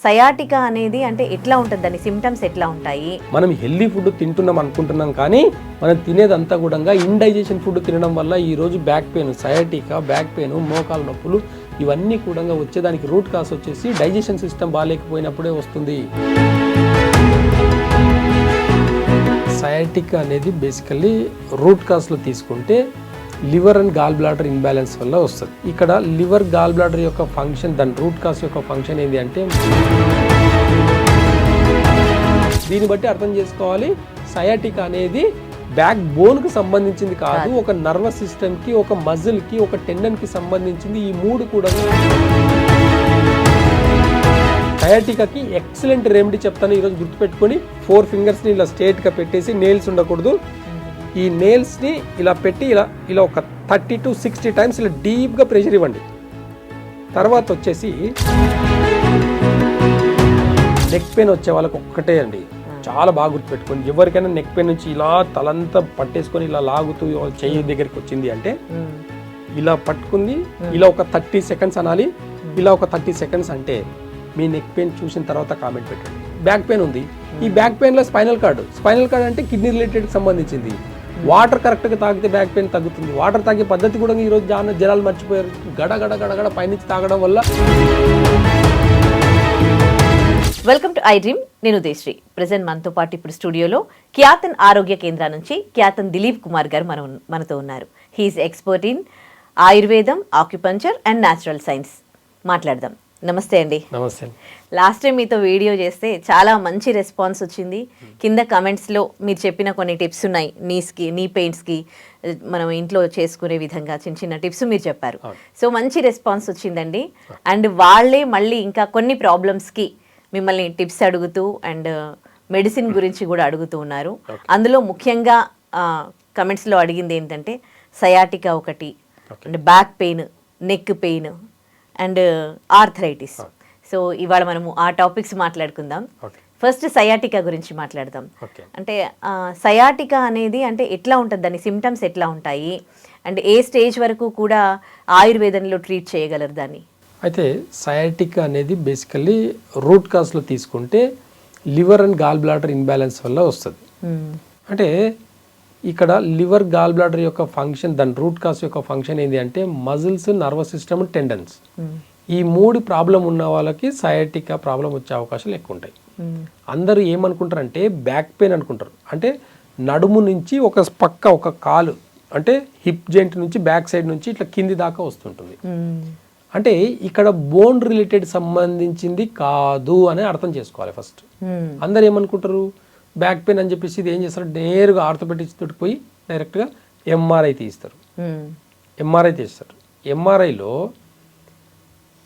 Sciatica అనేది అంటే ఎట్లా ఉంటుంది, దాని సిమ్టమ్స్ ఎట్లా ఉంటాయి? మనం హెల్దీ ఫుడ్ తింటున్నాం అనుకుంటున్నాం, కానీ మనం తినేదంతా కూడా ఇండైజెషన్ ఫుడ్ తినడం వల్ల ఈరోజు back pain, sciatica, back pain, మోకాల నొప్పులు ఇవన్నీ కూడా వచ్చేదానికి రూట్ కాస్ వచ్చేసి డైజెషన్ సిస్టమ్ బాగాలేకపోయినప్పుడే వస్తుంది. సయాటికా అనేది బేసికల్లీ రూట్ కాస్లో తీసుకుంటే liver and gall bladder imbalance వల్ల వస్తుంది. ఇక్కడ లివర్ గాల్ బ్లాడర్ యొక్క ఫంక్షన్, దాని రూట్ కాస్ యొక్క ఫంక్షన్ ఏంటి అంటే, దీన్ని బట్టి అర్థం చేసుకోవాలి సయాటికా అనేది బ్యాక్ బోన్కి సంబంధించింది కాదు, ఒక నర్వస్ సిస్టమ్కి, ఒక మజిల్కి, ఒక టెండన్కి సంబంధించింది. ఈ మూడు కూడా సయాటికాకి ఎక్సలెంట్ రెమెడీ చెప్తాను ఈరోజు, గుర్తుపెట్టుకొని. 4 ఫింగర్స్ని ఇలా స్ట్రేట్గా పెట్టేసి, నెయిల్స్ ఉండకూడదు, ఈ నెయిల్స్ని ఇలా పెట్టి ఇలా ఒక 30 to 60 టైమ్స్ ఇలా డీప్గా ప్రెషర్ ఇవ్వండి. తర్వాత వచ్చేసి నెక్ పెయిన్ వచ్చే వాళ్ళకి ఒక్కటే అండి, చాలా బాగా గుర్తుపెట్టుకోండి. ఎవరికైనా నెక్ పెయిన్ నుంచి ఇలా తలంతా పట్టేసుకొని ఇలా లాగుతూ చెయ్యి దగ్గరికి వచ్చింది అంటే, ఇలా పట్టుకుంది, ఇలా ఒక 30 సెకండ్స్ అనాలి. ఇలా ఒక 30 సెకండ్స్ అంటే మీ నెక్ పెయిన్ చూసిన తర్వాత కామెంట్ పెట్టండి. బ్యాక్ పెయిన్ ఉంది, ఈ బ్యాక్ పెయిన్లో స్పైనల్ కార్డ్ అంటే కిడ్నీ రిలేటెడ్కి సంబంధించింది. వాటర్ కరెక్ట్గా తాగితే బ్యాక్ పెయిన్ తగ్గుతుంది. వాటర్ తాగే పద్ధతి కూడా ఈరోజు జనాలు మర్చిపోయారు. గడ పైనుంచి తాగడం వల్ల. Welcome to I dream. నేను ఉదయశ్రీ. ప్రెసెంట్ మనతో పాటు ఇప్పుడు స్టూడియోలో ఖ్యాతన్ ఆరోగ్య కేంద్రం నుంచి ఖ్యాతన్ దిలీప్ కుమార్ గారు మనతో ఉన్నారు. హీఈస్ ఎక్స్పర్ట్ ఇన్ ఆయుర్వేదం, ఆక్యుపంచర్ అండ్ న్యాచురల్ సైన్స్. మాట్లాడదాం. నమస్తే అండి. నమస్తే. లాస్ట్ టైం మీతో వీడియో చేస్తే చాలా మంచి రెస్పాన్స్ వచ్చింది. కింద కమెంట్స్లో మీరు చెప్పిన కొన్ని టిప్స్ ఉన్నాయి, నీ పెయిన్స్కి మనం ఇంట్లో చేసుకునే విధంగా చిన్న చిన్న టిప్స్ మీరు చెప్పారు. సో మంచి రెస్పాన్స్ వచ్చిందండి. అండ్ వాళ్ళే మళ్ళీ ఇంకా కొన్ని ప్రాబ్లమ్స్కి మిమ్మల్ని టిప్స్ అడుగుతూ అండ్ మెడిసిన్ గురించి కూడా అడుగుతూ ఉన్నారు. అందులో ముఖ్యంగా కమెంట్స్లో అడిగింది ఏంటంటే సయాటికా ఒకటి, and back pain, neck pain and arthritis. So ఇవాళ మనము ఆ టాపిక్స్ మాట్లాడుకుందాం. ఫస్ట్ సయాటికా గురించి మాట్లాడదాం. అంటే సయాటికా అనేది అంటే ఎట్లా ఉంటుంది, దాని సిమ్టమ్స్ ఎట్లా ఉంటాయి, అండ్ ఏ స్టేజ్ వరకు కూడా ఆయుర్వేదంలో ట్రీట్ చేయగలరు దాన్ని? అయితే సయాటికా అనేది బేసికల్లీ రూట్ కాస్లో తీసుకుంటే liver and gall bladder imbalance వల్ల వస్తుంది. అంటే ఇక్కడ లివర్ గాల్ బ్లాడర్ యొక్క ఫంక్షన్, దాని రూట్ కాస్ యొక్క ఫంక్షన్ ఏంటి అంటే మజిల్స్, నర్వస్ సిస్టమ్, టెండన్స్. ఈ 3 ప్రాబ్లం ఉన్న వాళ్ళకి సయాటికా ప్రాబ్లం వచ్చే అవకాశాలు ఎక్కువ ఉంటాయి. అందరూ ఏమనుకుంటారంటే బ్యాక్ పెయిన్ అనుకుంటారు. అంటే నడుము నుంచి ఒక పక్క ఒక కాలు, అంటే హిప్ జాయింట్ నుంచి బ్యాక్ సైడ్ నుంచి ఇట్లా కింది దాకా వస్తుంటుంది. అంటే ఇక్కడ బోన్ రిలేటెడ్ సంబంధించింది కాదు అని అర్థం చేసుకోవాలి ఫస్ట్. అందరు ఏమనుకుంటారు బ్యాక్ పెయిన్ అని చెప్పేసి ఇది ఏం చేస్తారు, నేరుగా ఆర్థోపెడిక్స్ తోటి పోయి డైరెక్ట్గా ఎంఆర్ఐ తీస్తారు. ఎంఆర్ఐ తీస్తారు. ఎంఆర్ఐలో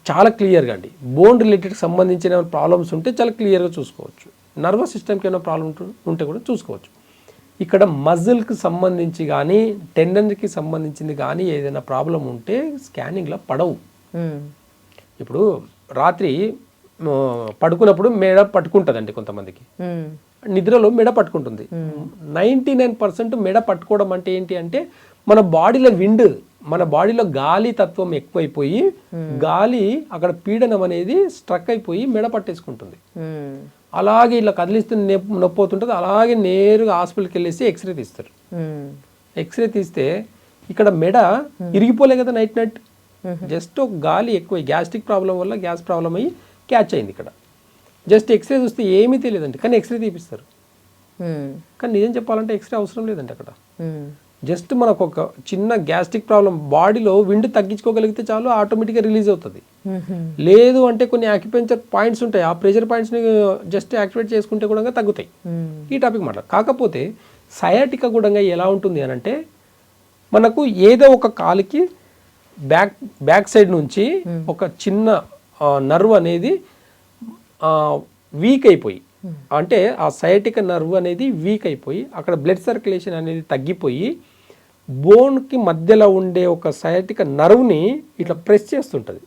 చాలా క్లియర్గా అండి బోన్ రిలేటెడ్ సంబంధించిన ప్రాబ్లమ్స్ ఉంటే చాలా క్లియర్గా చూసుకోవచ్చు. నర్వస్ సిస్టమ్కి ఏమైనా ప్రాబ్లమ్ ఉంటే కూడా చూసుకోవచ్చు. ఇక్కడ మజిల్కి సంబంధించి కానీ టెండన్కి సంబంధించింది కానీ ఏదైనా ప్రాబ్లం ఉంటే స్కానింగ్లో పడవు. ఇప్పుడు రాత్రి పడుకున్నప్పుడు మెడ పట్టుకుంటుందండి కొంతమందికి, నిద్రలో మెడ పట్టుకుంటుంది. 99% మెడ పట్టుకోవడం అంటే ఏంటి అంటే మన బాడీలో మన బాడీలో గాలి తత్వం ఎక్కువైపోయి గాలి అక్కడ పీడనం అనేది స్ట్రక్ అయిపోయి మెడ పట్టేసుకుంటుంది. అలాగే ఇలా కదిలిస్తే నొప్పి అవుతుంటుంది. అలాగే నేరుగా హాస్పిటల్కి వెళ్ళేసి ఎక్స్రే తీస్తారు. ఎక్స్రే తీస్తే ఇక్కడ మెడ ఇరిగిపోలే కదా నైట్ జస్ట్ గాలి ఎక్కువ గ్యాస్ట్రిక్ ప్రాబ్లం వల్ల గ్యాస్ ప్రాబ్లం అయ్యి క్యాచ్ అయింది. ఇక్కడ జస్ట్ ఎక్స్రే చూస్తే ఏమీ తెలియదండి, కానీ ఎక్స్రే తీపిస్తారు. కానీ నిజం చెప్పాలంటే ఎక్స్రే అవసరం లేదండి. అక్కడ జస్ట్ మనకు ఒక చిన్న గ్యాస్ట్రిక్ ప్రాబ్లం బాడీలో విండ్ తగ్గించుకోగలిగితే చాలు, ఆటోమేటిక్గా రిలీజ్ అవుతుంది. లేదు అంటే కొన్ని యాక్యుపెంచర్ పాయింట్స్ ఉంటాయి, ఆ ప్రెషర్ పాయింట్స్ని జస్ట్ యాక్టివేట్ చేసుకుంటే కూడా తగ్గుతాయి. ఈ టాపిక్ కాకపోతే సయాటికా కూడా ఎలా ఉంటుంది అని అంటే మనకు ఏదో ఒక కాలుకి బ్యాక్ సైడ్ నుంచి ఒక చిన్న నర్వ్ అనేది వీక్ అయిపోయి, అంటే ఆ సయాటికా నర్వ్ అనేది వీక్ అయిపోయి అక్కడ బ్లడ్ సర్క్యులేషన్ అనేది తగ్గిపోయి బోన్కి మధ్యలో ఉండే ఒక సయాటికా నర్వ్ని ఇట్లా ప్రెస్ చేస్తుంటుంది.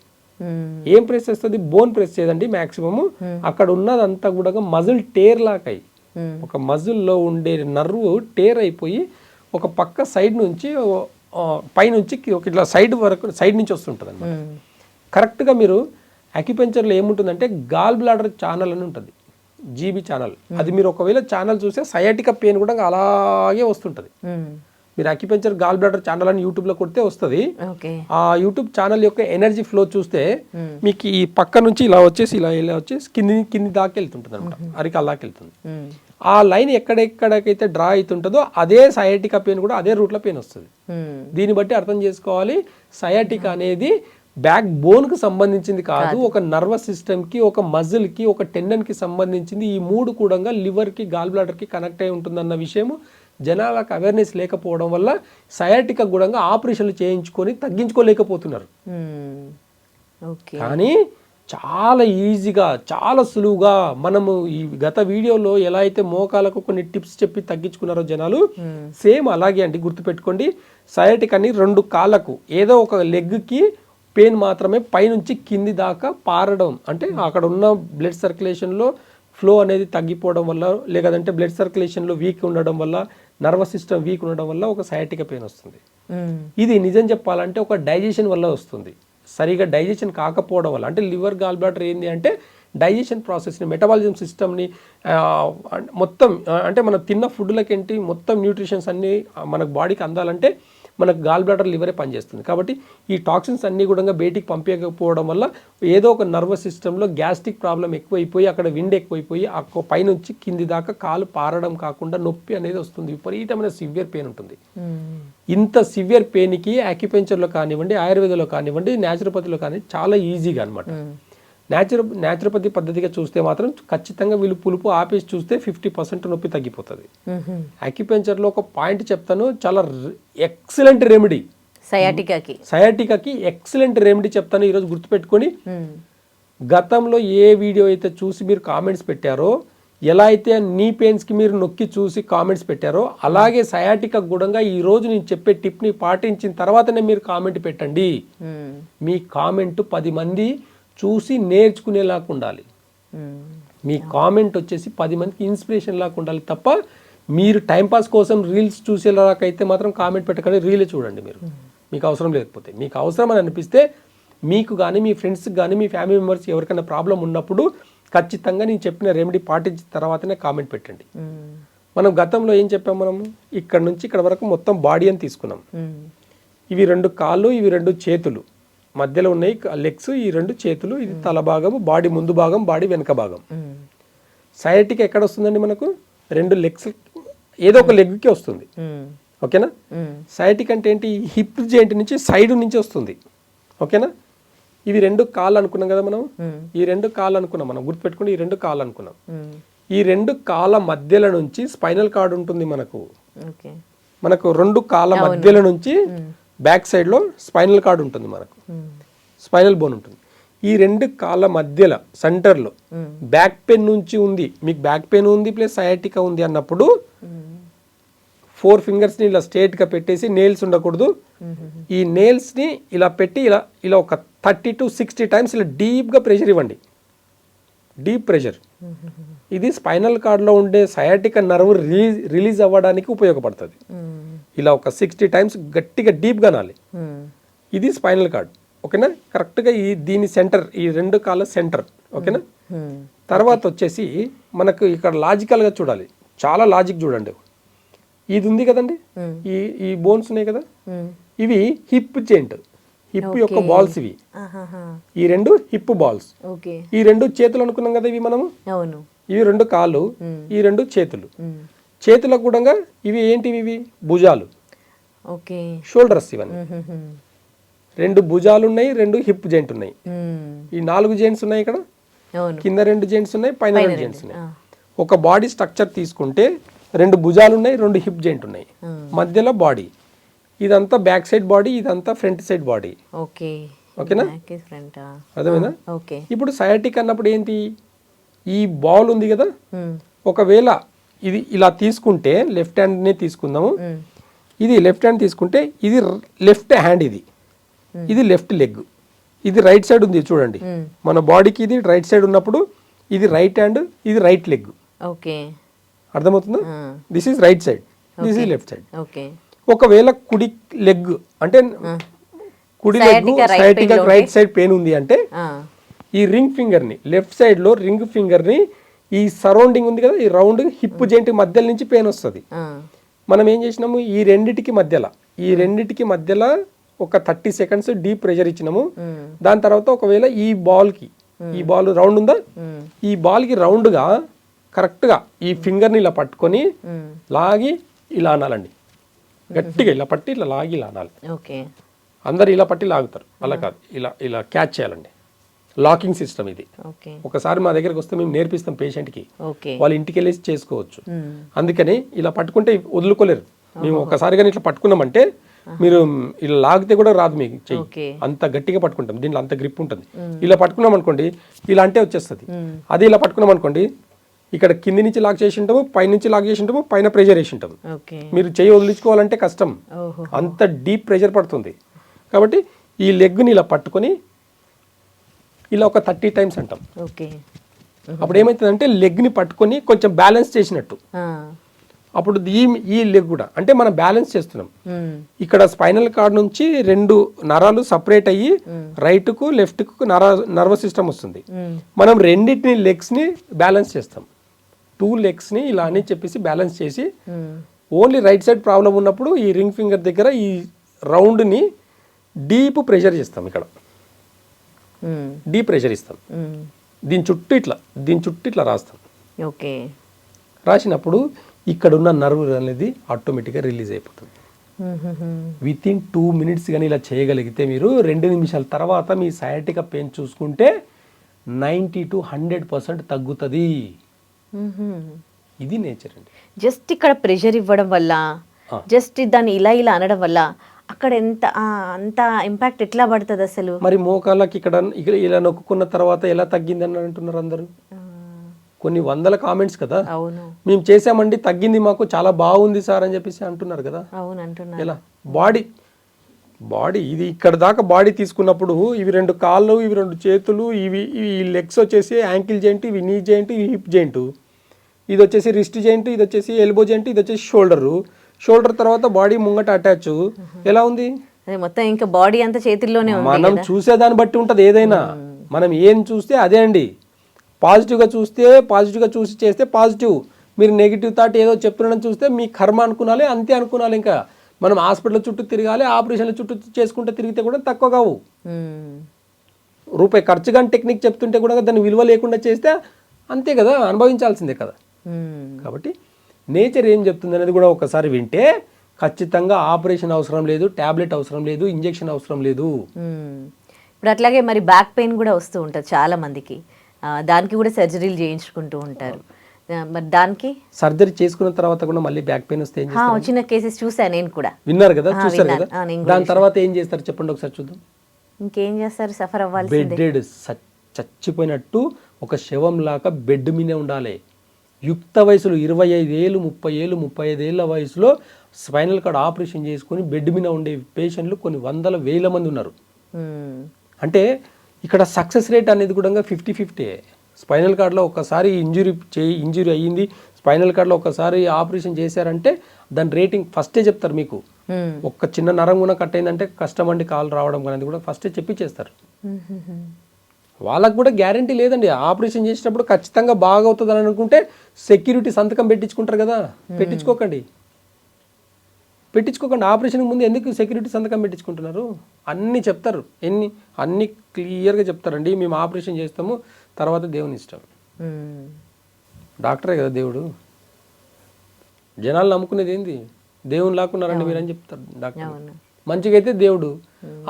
ఏం ప్రెస్ చేస్తుంది? బోన్ ప్రెస్ చేయదండి మ్యాక్సిమము. అక్కడ ఉన్నదంతా కూడా మజిల్ టేర్ లాగా ఒక మజిల్లో ఉండే నర్వ్ టేర్ అయిపోయి ఒక పక్క సైడ్ నుంచి పైనుంచి ఇట్లా సైడ్ వరకు సైడ్ నుంచి వస్తుంటుంది అన్నమాట. కరెక్ట్గా మీరు అక్యుపెంచర్లో ఏముంటుందంటే గాల్ బ్లాడర్ ఛానల్ అని ఉంటుంది, జీబీ ఛానల్. అది మీరు ఒకవేళ ఛానల్ చూస్తే సయాటికా పెయిన్ కూడా అలాగే వస్తుంటుంది. మీరు అక్యుపెంచర్ గాల్ బ్లాడర్ ఛానల్ అని యూట్యూబ్లో కొడితే వస్తుంది. ఆ యూట్యూబ్ ఛానల్ యొక్క ఎనర్జీ ఫ్లో చూస్తే మీకు ఈ పక్క నుంచి ఇలా వచ్చేసి ఇలా వచ్చేసి కింది దాకా వెళ్తుంటుంది అనమాట, అరికాల దాకా వెళ్తుంది. ఆ లైన్ ఎక్కడెక్కడికైతే డ్రా అవుతుంటుందో అదే సయాటికా పెయిన్ కూడా అదే రూట్లో పెయిన్ వస్తుంది. దీన్ని బట్టి అర్థం చేసుకోవాలి, సయాటికా అనేది బ్యాక్ బోన్కి సంబంధించింది కాదు, ఒక నర్వస్ సిస్టమ్కి, ఒక మజిల్కి, ఒక టెండన్కి సంబంధించింది. ఈ మూడు కూడా లివర్కి, గాల్ బ్లాడర్కి కనెక్ట్ అయి ఉంటుందన్న విషయము జనాలకు అవేర్నెస్ లేకపోవడం వల్ల సయాటికా కూడా ఆపరేషన్లు చేయించుకొని తగ్గించుకోలేకపోతున్నారు. కానీ చాలా ఈజీగా, చాలా సులువుగా మనము ఈ గత వీడియోలో ఎలా అయితే మోకాలకు కొన్ని టిప్స్ చెప్పి తగ్గించుకున్నారో జనాలు, సేమ్ అలాగే అండి. గుర్తుపెట్టుకోండి, సయాటికాని 2 కాళ్ళకు ఏదో ఒక లెగ్కి పెయిన్ మాత్రమే పైనుంచి కింది దాకా పారడం, అంటే అక్కడ ఉన్న బ్లడ్ సర్క్యులేషన్లో ఫ్లో అనేది తగ్గిపోవడం వల్ల, లేదంటే బ్లడ్ సర్క్యులేషన్లో వీక్ ఉండడం వల్ల, నర్వస్ సిస్టమ్ వీక్ ఉండడం వల్ల ఒక సయాటికా పెయిన్ వస్తుంది. ఇది నిజం చెప్పాలంటే ఒక డైజెషన్ వల్ల వస్తుంది. సరిగా డైజెషన్ కాకపోవడం వల్ల, అంటే లివర్ గాల్ బ్లాడర్ ఏంటి అంటే డైజెషన్ ప్రాసెస్ని, మెటబాలిజం సిస్టమ్ని మొత్తం, అంటే మనం తిన్న ఫుడ్లకేంటి మొత్తం న్యూట్రిషన్స్ అన్నీ మనకు బాడీకి అందాలంటే మనకు గాల్ బ్లాడర్ లివరే పనిచేస్తుంది. కాబట్టి ఈ టాక్సిన్స్ అన్నీ కూడా బయటికి పంపించకపోవడం వల్ల ఏదో ఒక నర్వస్ సిస్టంలో గ్యాస్ట్రిక్ ప్రాబ్లం ఎక్కువైపోయి, అక్కడ విండ్ ఎక్కువైపోయి ఆ పైనుంచి కింది దాకా కాలు పారడం కాకుండా నొప్పి అనేది వస్తుంది, విపరీతమైన సివియర్ పెయిన్ ఉంటుంది. ఇంత సివియర్ పెయిన్కి అక్యుపెంచర్లో కానివ్వండి, ఆయుర్వేదంలో కానివ్వండి, న్యాచురోపతిలో కానివ్వండి చాలా ఈజీగా అనమాట. న్యాచురోపతి పద్ధతిగా చూస్తే మాత్రం ఖచ్చితంగా వీళ్ళు పులుపు ఆపేసి చూస్తే 50% నొప్పి తగ్గిపోతుంది. అక్యుపెంచర్లో ఒక పాయింట్ చెప్తాను, చాలా ఎక్సలెంట్ రెమెడీ సయాటికాకి ఎక్సలెంట్ రెమెడీ చెప్తాను ఈరోజు గుర్తుపెట్టుకొని. గతంలో ఏ వీడియో అయితే చూసి మీరు కామెంట్స్ పెట్టారో, ఎలా అయితే నీ పెయిన్స్కి మీరు నొక్కి చూసి కామెంట్స్ పెట్టారో, అలాగే సయాటికా కూడా ఈరోజు నేను చెప్పే టిప్ని పాటించిన తర్వాతనే మీరు కామెంట్ పెట్టండి. మీ కామెంట్ 10 మంది చూసి నేర్చుకునేలాగా ఉండాలి. మీ కామెంట్ వచ్చేసి 10 మందికి ఇన్స్పిరేషన్ లాగా ఉండాలి తప్ప మీరు టైంపాస్ కోసం రీల్స్ చూసేలాగైతే మాత్రం కామెంట్ పెట్టకండి. రీలే చూడండి మీరు, మీకు అవసరం లేకపోతే. మీకు అవసరం అని అనిపిస్తే మీకు కానీ, మీ ఫ్రెండ్స్కి కానీ, మీ ఫ్యామిలీ మెంబర్స్ ఎవరికైనా ప్రాబ్లం ఉన్నప్పుడు ఖచ్చితంగా నేను చెప్పిన రెమెడీ పాటించిన తర్వాతనే కామెంట్ పెట్టండి. మనం గతంలో ఏం చెప్పాం, మనం ఇక్కడ నుంచి ఇక్కడ వరకు మొత్తం బాడీ అని తీసుకున్నాం. ఇవి 2 కాళ్ళు, ఇవి 2 చేతులు, మధ్యలో ఉన్నాయి లెగ్స్, ఈ 2 చేతులు, ఇది తల భాగము, బాడీ ముందు భాగం, బాడీ వెనక భాగం. సయాటికా ఎక్కడ వస్తుందండి మనకు? 2 లెగ్స్, ఏదో ఒక లెగ్కి వస్తుంది. ఓకేనా? సయాటికా అంటే ఏంటి? హిప్ జాయింట్ నుంచి సైడ్ నుంచి వస్తుంది. ఓకేనా? ఇవి 2 కాళ్ళు అనుకున్నాం కదా మనం, ఈ 2 కాళ్ళు అనుకున్నాం మనం, గుర్తుపెట్టుకుని ఈ 2 కాళ్ళు అనుకున్నాం. ఈ 2 కాళ్ళ మధ్యలో నుంచి స్పైనల్ కార్డ్ ఉంటుంది మనకు. 2 కాళ్ళ మధ్యలో నుంచి బ్యాక్ సైడ్లో స్పైనల్ కార్డ్ ఉంటుంది మనకు, స్పైనల్ బోన్ ఉంటుంది. ఈ 2 కాళ్ళ మధ్యలో సెంటర్లో బ్యాక్ పెయిన్ నుంచి ఉంది, మీకు బ్యాక్ పెయిన్ ఉంది ప్లస్ సయాటికా ఉంది అన్నప్పుడు 4 ఫింగర్స్ని ఇలా స్ట్రేట్గా పెట్టేసి, నెయిల్స్ ఉండకూడదు, ఈ నెయిల్స్ని ఇలా పెట్టి ఇలా ఒక 30 to 60 టైమ్స్ ఇలా డీప్గా ప్రెషర్ ఇవ్వండి. డీప్ ప్రెషర్ ఇది స్పైనల్ కార్డ్లో ఉండే సయాటికా నర్వ్ రిలీజ్ అవ్వడానికి ఉపయోగపడుతుంది. ఇలా ఒక 60 టైమ్స్ గట్టిగా డీప్గా నాలి. ఇది స్పైనల్ కార్డ్. ఓకేనా? కరెక్ట్గా దీని సెంటర్, ఈ 2 కాళ్ళ సెంటర్. ఓకేనా? తర్వాత వచ్చేసి మనకు ఇక్కడ లాజికల్గా చూడాలి, చాలా లాజిక్ చూడండి. ఇది ఉంది కదండి, ఈ బోన్స్ ఉన్నాయి కదా, ఇవి హిప్ జాయింట్, హిప్ యొక్క బాల్స్ ఇవి. ఈ 2 హిప్ బాల్స్, ఈ 2 చేతులు అనుకున్నాం కదా ఇవి మనము. ఇవి 2 కాళ్ళు, ఈ 2 చేతులు. చేతులకు కూడా ఇవి ఏంటివి? ఇవి భుజాలు, షోల్డర్స్. ఇవన్నీ 2 భుజాలు ఉన్నాయి, 2 హిప్ జాయింట్ ఉన్నాయి, ఈ 4 జాయింట్స్ ఉన్నాయి. ఇక్కడ కింద 2 జాయింట్స్ ఉన్నాయి, పైన 2 జాయింట్స్ ఉన్నాయి. ఒక బాడీ స్ట్రక్చర్ తీసుకుంటే 2 భుజాలు ఉన్నాయి, 2 హిప్ జాయింట్ ఉన్నాయి, మధ్యలో బాడీ. ఇదంతా బ్యాక్ సైడ్ బాడీ, ఇదంతా ఫ్రంట్ సైడ్ బాడీ. ఓకేనా? అర్థమైందా? ఇప్పుడు సయాటికా అన్నప్పుడు ఏంటి? ఈ బాల్ ఉంది కదా, ఒకవేళ ఇది ఇలా తీసుకుంటే, లెఫ్ట్ హ్యాండ్ని తీసుకుందాము, ఇది లెఫ్ట్ హ్యాండ్ తీసుకుంటే ఇది లెఫ్ట్ హ్యాండ్, ఇది లెఫ్ట్ లెగ్, ఇది రైట్ సైడ్ ఉంది చూడండి. మన బాడీకి ఇది రైట్ సైడ్ ఉన్నప్పుడు ఇది రైట్ హ్యాండ్, ఇది రైట్ లెగ్. అర్థమవుతుందా? This is right side, this is left side. ఒకవేళ కుడి లెగ్ అంటే కుడి leg sciatica right side pain ఉంది అంటే ఈ రింగ్ ఫింగర్ని లెఫ్ట్ సైడ్లో రింగ్ ఫింగర్ని ఈ సరౌండింగ్ ఉంది కదా, ఈ రౌండ్ హిప్ జాయింట్ మధ్యలో నుంచి పెయిన్ వస్తుంది. మనం ఏం చేసినాము, ఈ రెండిటికి మధ్యలో ఒక 30 సెకండ్స్ డీప్ ప్రెషర్ ఇచ్చినాము. దాని తర్వాత ఒకవేళ ఈ బాల్ రౌండ్ ఉందా, ఈ బాల్కి రౌండ్గా కరెక్ట్గా ఈ ఫింగర్ని ఇలా పట్టుకొని లాగి ఇలా అనాలండి. గట్టిగా ఇలా పట్టి ఇట్లా లాగి ఇలా అనాలి. అందరు ఇలా పట్టి లాగుతారు, అలా కాదు, ఇలా క్యాచ్ చేయాలండి. లాకింగ్ సిస్టమ్ ఇది. ఒకసారి మా దగ్గరకు వస్తే మేము నేర్పిస్తాం పేషెంట్కి, వాళ్ళు ఇంటికి వెళ్ళేసి చేసుకోవచ్చు. అందుకని ఇలా పట్టుకుంటే వదులుకోలేరు. మేము ఒకసారి కానీ ఇట్లా పట్టుకున్నామంటే మీరు ఇలా లాగితే కూడా రాదు మీకు చెయ్యి, అంత గట్టిగా పట్టుకుంటాం. దీంట్లో అంత గ్రిప్ ఉంటుంది. ఇలా పట్టుకున్నాం అనుకోండి, ఇలా అంటే వచ్చేస్తుంది. అదే ఇలా పట్టుకున్నాం అనుకోండి, ఇక్కడ కింది నుంచి లాక్ చేసి ఉంటాము, పై నుంచి లాక్ చేసి ఉంటాము, పైన ప్రెషర్ వేసి ఉంటాము. మీరు చెయ్యి వదిలించుకోవాలంటే కష్టం, అంత డీప్ ప్రెషర్ పడుతుంది. కాబట్టి ఈ లెగ్ని ఇలా పట్టుకొని ఇలా ఒక 30 టైమ్స్ అంటాం. అప్పుడు ఏమవుతుందంటే లెగ్ని పట్టుకొని కొంచెం బ్యాలెన్స్ చేసినట్టు. అప్పుడు ఈ లెగ్ కూడా అంటే మనం బ్యాలెన్స్ చేస్తున్నాం. ఇక్కడ స్పైనల్ కార్డ్ నుంచి 2 నరాలు సపరేట్ అయ్యి రైట్కు లెఫ్ట్కు నర్వస్ సిస్టమ్ వస్తుంది. మనం రెండింటిని లెగ్స్ని బ్యాలెన్స్ చేస్తాం. 2 లెగ్స్ని ఇలా అని చెప్పేసి బ్యాలెన్స్ చేసి ఓన్లీ రైట్ సైడ్ ప్రాబ్లం ఉన్నప్పుడు ఈ రింగ్ ఫింగర్ దగ్గర ఈ రౌండ్ని డీప్ ప్రెషర్ చేస్తాం. ఇక్కడ డీప్ ప్రెషర్ ఇస్తాం. దీని చుట్టూ ఇట్లా రాస్తాం. రాసినప్పుడు ఇక్కడ ఉన్న నర్వ్ అనేది ఆటోమేటిక్గా రిలీజ్ అయిపోతుంది. విత్ ఇన్ 2 minutes కానీ ఇలా చేయగలిగితే మీరు 2 నిమిషాల తర్వాత మీ సయాటికా పెయిన్ చూసుకుంటే 90 to 100% తగ్గుతుంది. ఇది నేచర్ అండి. జస్ట్ ఇక్కడ ప్రెషర్ ఇవ్వడం వల్ల, జస్ట్ దాన్ని ఇలా అనడం వల్ల అక్కడ అంత ఇంపాక్ట్ ఎట్లా పడుతుంది అసలు? మరి మోకాళ్ళకి ఇక్కడ ఇలా నొక్కున్న తర్వాత ఎలా తగ్గింది అని అంటున్నారు అందరూ. కొన్ని వందల కామెంట్స్ కదా, మేము చేసామండి తగ్గింది, మాకు చాలా బాగుంది సార్ అని చెప్పేసి అంటున్నారు కదా. ఎలా బాడీ ఇది ఇక్కడ దాకా బాడీ తీసుకున్నప్పుడు ఇవి 2 కాళ్ళు, ఇవి 2 చేతులు, ఈ లెగ్స్ వచ్చేసి యాంకిల్ జాయింట్, ఇవి నీ జాయింట్, ఇవి హిప్ జాయింట్, ఇది వచ్చేసి రిస్ట్ జాయింట్, ఇది వచ్చేసి ఎల్బో జాయింట్, ఇది వచ్చేసి షోల్డర్ తర్వాత బాడీ ముంగట అటాచ్. ఎలా ఉంది మొత్తం? ఇంకా బాడీ అంతా చేతుల్లోనే ఉంది. మనం చూసేదాన్ని బట్టి ఉంటుంది ఏదైనా. మనం ఏం చూస్తే అదే అండి. పాజిటివ్గా చూసి చేస్తే పాజిటివ్. మీరు నెగిటివ్ థాట్ ఏదో చెప్తున్నాడని చూస్తే మీ కర్మ అనుకునాలి, అంతే అనుకునాలి. ఇంకా మనం హాస్పిటల్ చుట్టూ తిరగాలి, ఆపరేషన్ల చుట్టూ చేసుకుంటే తిరిగితే కూడా తక్కువ కావు. రూపాయి ఖర్చు కానీ టెక్నిక్ చెప్తుంటే కూడా దాన్ని విలువ లేకుండా చేస్తే అంతే కదా, అనుభవించాల్సిందే కదా. కాబట్టి నేచర్ ఏం చెప్తుంది అనేది కూడా ఒకసారి వింటే ఖచ్చితంగా ఆపరేషన్ అవసరం లేదు, టాబ్లెట్ అవసరం లేదు, ఇంజెక్షన్ అవసరం లేదు. ఇప్పుడు అట్లాగే మరి బ్యాక్ పెయిన్ కూడా వస్తూ ఉంటుంది చాలా మందికి, దానికి కూడా సర్జరీలు చేయించుకుంటూ ఉంటారు. మరి దానికి సర్జరీ చేసుకున్న తర్వాత కూడా మళ్ళీ బ్యాక్ పెయిన్ వస్తే వచ్చిన కేసెస్ చూసాను నేను కూడా. విన్నారు కదా, చూసారు కదా. దాని తర్వాత ఏం చేస్తారు చెప్పండి ఒకసారి చూద్దాం. ఇంకేం చేస్తారు? సఫర్ అవ్వాలి. బెడ్ చచ్చిపోయినట్టు ఒక శవం లాగా బెడ్ మీదే ఉండాలి. యుక్త వయసులో 25 ఏళ్ళు 30 ఏళ్ళు 35 ఏళ్ళ వయసులో స్పైనల్ కార్డ్ ఆపరేషన్ చేసుకుని బెడ్ మీద ఉండే పేషెంట్లు కొన్ని 100,000 మంది ఉన్నారు. అంటే ఇక్కడ సక్సెస్ రేట్ అనేది కూడా 50-50. స్పైనల్ కార్డ్లో ఒకసారి ఇంజురీ అయ్యింది, స్పైనల్ కార్డ్లో ఒకసారి ఆపరేషన్ చేశారంటే దాని రేటింగ్ ఫస్టే చెప్తారు మీకు. ఒక్క చిన్న నరం కూడా కట్ అయిందంటే కష్టం అండి కాలు రావడం అనేది కూడా ఫస్టే చెప్పి చేస్తారు. వాళ్ళకు కూడా గ్యారంటీ లేదండి. ఆపరేషన్ చేసేటప్పుడు ఖచ్చితంగా బాగా అవుతుంది అని అనుకుంటే సెక్యూరిటీ సంతకం పెట్టించుకుంటారు కదా. పెట్టించుకోకండి. ఆపరేషన్కి ముందు ఎందుకు సెక్యూరిటీ సంతకం పెట్టించుకుంటున్నారు? అన్నీ చెప్తారు, అన్నీ క్లియర్గా చెప్తారండి. మేము ఆపరేషన్ చేస్తాము, తర్వాత దేవుని ఇష్టం. డాక్టరే కదా దేవుడు. జనాలు నమ్ముకునేది ఏంది? దేవుని లాక్కున్నారండి మీరు అని చెప్తారు డాక్టర్. మంచిగా అయితే దేవుడు,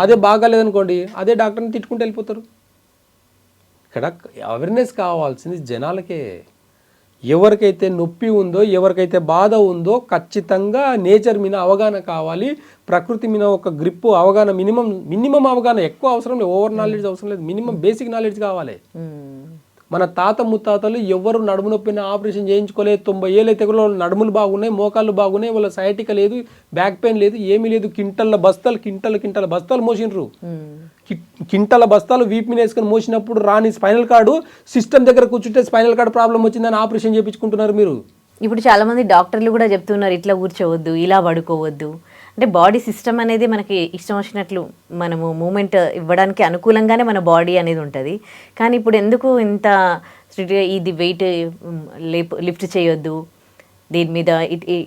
అదే బాగాలేదనుకోండి అదే డాక్టర్ని తిట్టుకుంటూ వెళ్ళిపోతారు. ఇక్కడ అవేర్నెస్ కావాల్సింది జనాలకే. ఎవరికైతే నొప్పి ఉందో, ఎవరికైతే బాధ ఉందో ఖచ్చితంగా నేచర్ మీద అవగాహన కావాలి, ప్రకృతి మీద ఒక గ్రిప్ అవగాహన, మినిమం అవగాహన. ఎక్కువ అవసరం లేదు, ఓవర్ నాలెడ్జ్ అవసరం లేదు, మినిమం బేసిక్ నాలెడ్జ్ కావాలి. మన తాత ముత్తాతలు ఎవరు నడుము నొప్పిన ఆపరేషన్ చేయించుకోలేదు. 90 ఏళ్ళ తెగులో నడుములు బాగున్నాయి, మోకాళ్ళు బాగున్నాయి, వాళ్ళ సయాటికా లేదు, బ్యాక్ పెయిన్ లేదు, ఏమీ లేదు. కింటల బస్తాలు మోసినరు. కింటల బస్తాలు వీపు మీద వేసుకొని మోసినప్పుడు రాని స్పైనల్ కార్డు సిస్టమ్ దగ్గర కూర్చుంటే స్పైనల్ కార్డు ప్రాబ్లం వచ్చిందని ఆపరేషన్ చేయించుకుంటున్నారు మీరు. ఇప్పుడు చాలా మంది డాక్టర్లు కూడా చెప్తున్నారు ఇట్లా కూర్చోవద్దు, ఇలా పడుకోవద్దు అంటే బాడీ సిస్టమ్ అనేది మనకి ఇష్టం వచ్చినట్లు మనము మూమెంట్ ఇవ్వడానికి అనుకూలంగానే మన బాడీ అనేది ఉంటుంది. కానీ ఇప్పుడు ఎందుకు ఇంత స్ట్రిక్ట్గా ఇది వెయిట్ లిఫ్ట్ చేయొద్దు, దీని మీద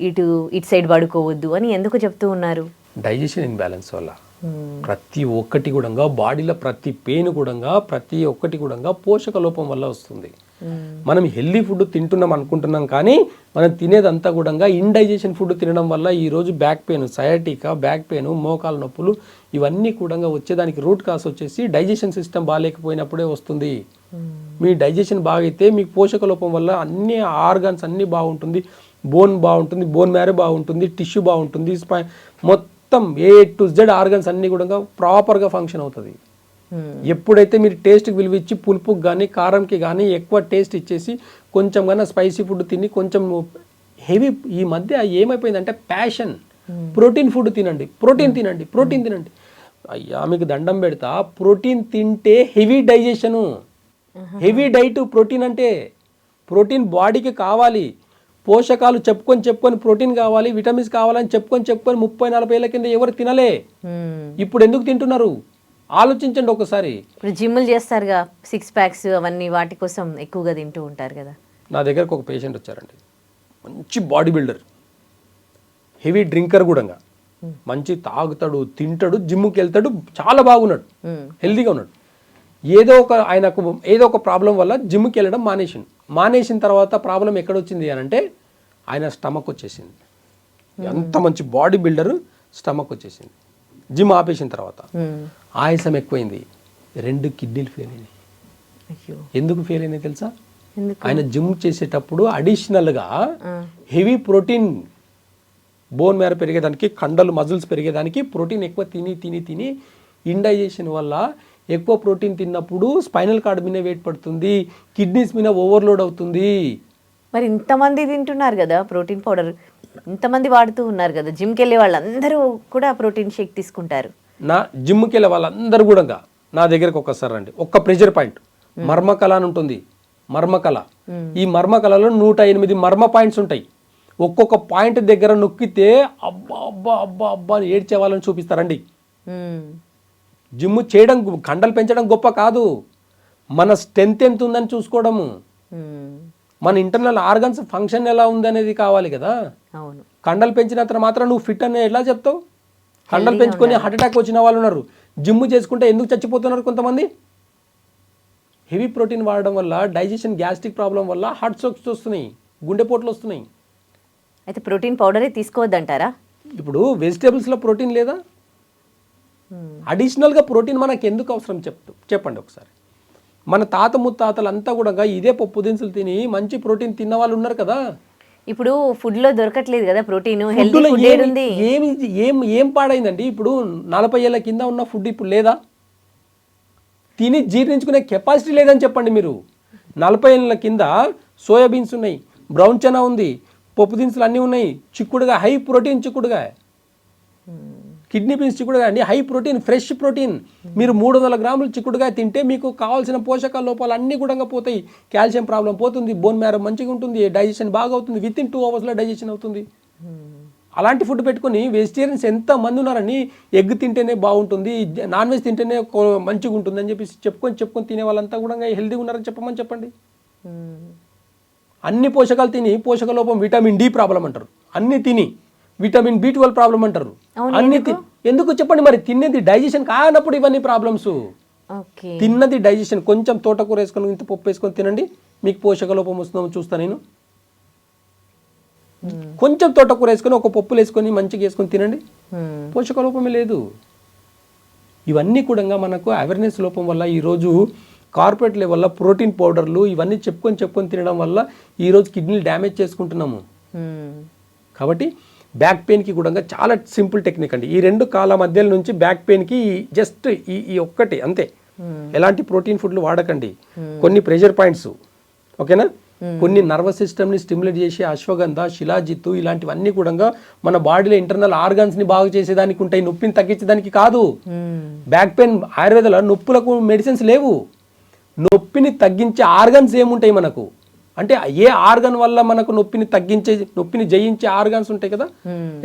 ఇటు సైడ్ పడుకోవద్దు అని ఎందుకు చెప్తూ ఉన్నారు? డైజెషన్ ఇన్బ్యాలెన్స్ వల్ల ప్రతి ఒక్కటి కూడా బాడీలో ప్రతి పెయిన్ కూడా ప్రతి ఒక్కటి కూడా పోషక లోపం వల్ల వస్తుంది. మనం హెల్దీ ఫుడ్ తింటున్నాం అనుకుంటున్నాం, కానీ మనం తినేదంతా కూడా ఇండైజెషన్ ఫుడ్ తినడం వల్ల ఈరోజు back pain, sciatica, back pain, మోకాలు నొప్పులు ఇవన్నీ కూడా వచ్చేదానికి రూట్ కాస్ వచ్చేసి డైజెషన్ సిస్టమ్ బాగాలేకపోయినప్పుడే వస్తుంది. మీ డైజెషన్ బాగైతే మీకు పోషక లోపం వల్ల అన్ని ఆర్గాన్స్ అన్నీ బాగుంటుంది, బోన్ బాగుంటుంది, బోన్ మ్యారో బాగుంటుంది, టిష్యూ బాగుంటుంది, మొత్తం A to Z ఆర్గన్స్ అన్నీ కూడా ప్రాపర్గా ఫంక్షన్ అవుతుంది. ఎప్పుడైతే మీరు టేస్ట్కి విలువ ఇచ్చి పులుపుకి కానీ కారంకి కానీ ఎక్కువ టేస్ట్ ఇచ్చేసి కొంచెం కన్నా స్పైసీ ఫుడ్ తిని కొంచెం హెవీ, ఈ మధ్య ఏమైపోయిందంటే ప్యాషన్, ప్రోటీన్ ఫుడ్ తినండి, ప్రోటీన్ తినండి. అయ్యా మీకు దండం పెడతా, ప్రోటీన్ తింటే heavy digestion, heavy diet protein అంటే. ప్రోటీన్ బాడీకి కావాలి, పోషకాలు చెప్పుకొని ప్రోటీన్ కావాలి, విటమిన్స్ కావాలని చెప్పుకొని 30-40 ఏళ్ళ కింద ఎవరు తినలే. ఇప్పుడు ఎందుకు తింటున్నారు ఆలోచించండి ఒకసారి. ఇప్పుడు జిమ్లు చేస్తారుగా, 6 packs అవన్నీ, వాటి కోసం ఎక్కువగా తింటూ ఉంటారు కదా. నా దగ్గరకు ఒక పేషెంట్ వచ్చారండి, మంచి బాడీ బిల్డర్, హెవీ డ్రింకర్ కూడా, మంచి తాగుతాడు, తింటాడు, జిమ్కి వెళ్తాడు, చాలా బాగున్నాడు, హెల్దీగా ఉన్నాడు. ఆయనకు ఏదో ఒక ప్రాబ్లం వల్ల జిమ్కి వెళ్ళడం మానేసిన తర్వాత ప్రాబ్లం ఎక్కడొచ్చింది అని అంటే ఆయన స్టమక్ వచ్చేసింది. ఎంత మంచి బాడీ బిల్డర్, స్టమక్ వచ్చేసింది. జిమ్ ఆపేసిన తర్వాత ఆయాసం ఎక్కువైంది, 2 కిడ్నీలు ఫెయిల్ అయినాయి. ఎందుకు ఫెయిల్ అయినాయి తెలుసా? ఆయన జిమ్ చేసేటప్పుడు అడిషనల్గా హెవీ ప్రోటీన్, బోన్ మ్యారో పెరిగేదానికి, కండలు మజిల్స్ పెరిగేదానికి ప్రోటీన్ ఎక్కువ తిని ఇండైజెషన్ వల్ల ఎక్కువ ప్రోటీన్ తిన్నప్పుడు స్పైనల్ కార్డ్ మీద వెయిట్ పడుతుంది, కిడ్నీస్ మీద ఓవర్లోడ్ అవుతుంది. మరి ఇంతమంది తింటున్నారు కదా ప్రోటీన్ పౌడర్, ఇంతమంది వాడుతూ ఉన్నారు కదా, జిమ్కి వెళ్ళే వాళ్ళందరూ కూడా ప్రోటీన్ షేక్ తీసుకుంటారు. నా జిమ్కి వెళ్ళే వాళ్ళందరూ కూడా నా దగ్గరకు ఒక్కసారి రండి. ఒక్క ప్రెషర్ పాయింట్, మర్మకళ అని ఉంటుంది, మర్మకళ. ఈ మర్మకళలో 108 మర్మ పాయింట్స్ ఉంటాయి. ఒక్కొక్క పాయింట్ దగ్గర నొక్కితే అబ్బా అబ్బా అబ్బా అబ్బా అని ఏడ్చే వాళ్ళని చూపిస్తారండి. జిమ్ చేయడం, కండలు పెంచడం గొప్ప కాదు, మన స్ట్రెంత్ ఎంత ఉందని చూసుకోవడము, మన ఇంటర్నల్ ఆర్గన్స్ ఫంక్షన్ ఎలా ఉందనేది కావాలి కదా. కండలు పెంచినంత మాత్రం నువ్వు ఫిట్ అని ఎలా చెప్తావు? కండలు పెంచుకొని హార్ట్ అటాక్ వచ్చిన వాళ్ళు ఉన్నారు. జిమ్ చేసుకుంటే ఎందుకు చచ్చిపోతున్నారు కొంతమంది? హెవీ ప్రోటీన్ వాడడం వల్ల, డైజెషన్, గ్యాస్ట్రిక్ ప్రాబ్లం వల్ల హార్ట్ స్ట్రోక్స్ వస్తున్నాయి, గుండెపోట్లు వస్తున్నాయి. అయితే ప్రోటీన్ పౌడరే తీసుకోవద్దంటారా? ఇప్పుడు వెజిటేబుల్స్లో ప్రోటీన్ లేదా? అడిషనల్గా ప్రోటీన్ మనకు ఎందుకు అవసరం చెప్పండి ఒకసారి. మన తాత ముత్తాతలు అంతా కూడా ఇదే పప్పు దినుసులు తిని మంచి ప్రోటీన్ తిన్న వాళ్ళు ఉన్నారు కదా. ఇప్పుడు ఫుడ్లో దొరకట్లేదు కదా ప్రోటీన్. ఏం పాడైందండి? ఇప్పుడు 40 ఏళ్ళ కింద ఉన్న ఫుడ్ ఇప్పుడు లేదా? తిని జీర్ణించుకునే కెపాసిటీ లేదని చెప్పండి మీరు. 40 ఏళ్ళ కింద సోయాబీన్స్ ఉన్నాయి, బ్రౌన్ చనా ఉంది, పప్పు దినుసులు అన్నీ ఉన్నాయి, చిక్కుడుగా హై ప్రోటీన్, చిక్కుడుగా కిడ్నీ బీన్స్ చిక్కుడుగా అండి, హై ప్రోటీన్, ఫ్రెష్ ప్రోటీన్. మీరు 300 గ్రాములు చిక్కుడుగా తింటే మీకు కావాల్సిన పోషక లోపాలు అన్నీ కూడా పోతాయి. కాల్షియం ప్రాబ్లం పోతుంది, బోన్ మ్యారో మంచిగా ఉంటుంది, డైజెషన్ బాగా అవుతుంది, వితిన్ 2 అవర్స్లో డైజెషన్ అవుతుంది. అలాంటి ఫుడ్ పెట్టుకుని వెజిటేరియన్స్ ఎంత మంది ఉన్నారని, ఎగ్ తింటేనే బాగుంటుంది, నాన్ వెజ్ తింటేనే మంచిగా ఉంటుంది అని చెప్పి చెప్పుకొని తినే వాళ్ళంతా కూడా హెల్దీగా ఉన్నారని చెప్పండి. అన్ని పోషకాలు తిని పోషక లోపం, విటమిన్ డి ప్రాబ్లం అంటారు, అన్ని తిని విటమిన్ B12 ప్రాబ్లం అంటారు, అన్ని ఎందుకు చెప్పండి. మరి తినేది డైజెషన్ కానప్పుడు ఇవన్నీ ప్రాబ్లమ్స్. తిన్నది డైజెషన్. కొంచెం తోటకూర వేసుకొని, ఇంత పప్పు వేసుకొని తినండి, మీకు పోషక లోపం వస్తుందో చూస్తా నేను. కొంచెం తోటకూర వేసుకొని, ఒక పప్పులు వేసుకొని మంచిగా వేసుకొని తినండి, పోషక లోపమే లేదు. ఇవన్నీ కూడా మనకు అవేర్నెస్ లోపం వల్ల ఈరోజు కార్పొరేట్ లెవెల్లో ప్రోటీన్ పౌడర్లు ఇవన్నీ చెప్పుకొని తినడం వల్ల ఈరోజు కిడ్నీలు డ్యామేజ్ చేసుకుంటున్నాము. కాబట్టి బ్యాక్ పెయిన్కి కూడా చాలా సింపుల్ టెక్నిక్ అండి. ఈ 2 కాళ్ళ మధ్యల నుంచి బ్యాక్ పెయిన్కి జస్ట్ ఈ ఒక్కటి అంతే. ఎలాంటి ప్రోటీన్ ఫుడ్లు వాడకండి. కొన్ని ప్రెషర్ పాయింట్స్, ఓకేనా, కొన్ని నర్వస్ సిస్టమ్ని స్టిమ్యులేట్ చేసి అశ్వగంధ, శిలాజిత్తు ఇలాంటివన్నీ కూడా మన బాడీలో ఇంటర్నల్ ఆర్గాన్స్ని బాగు చేసేదానికి ఉంటాయి, నొప్పిని తగ్గించేదానికి కాదు. బ్యాక్ పెయిన్ ఆయుర్వేదంలో నొప్పులకు మెడిసిన్స్ లేవు. నొప్పిని తగ్గించే ఆర్గన్స్ ఏముంటాయి మనకు? అంటే ఏ ఆర్గన్ వల్ల మనకు నొప్పిని జయించే ఆర్గాన్స్ ఉంటాయి కదా.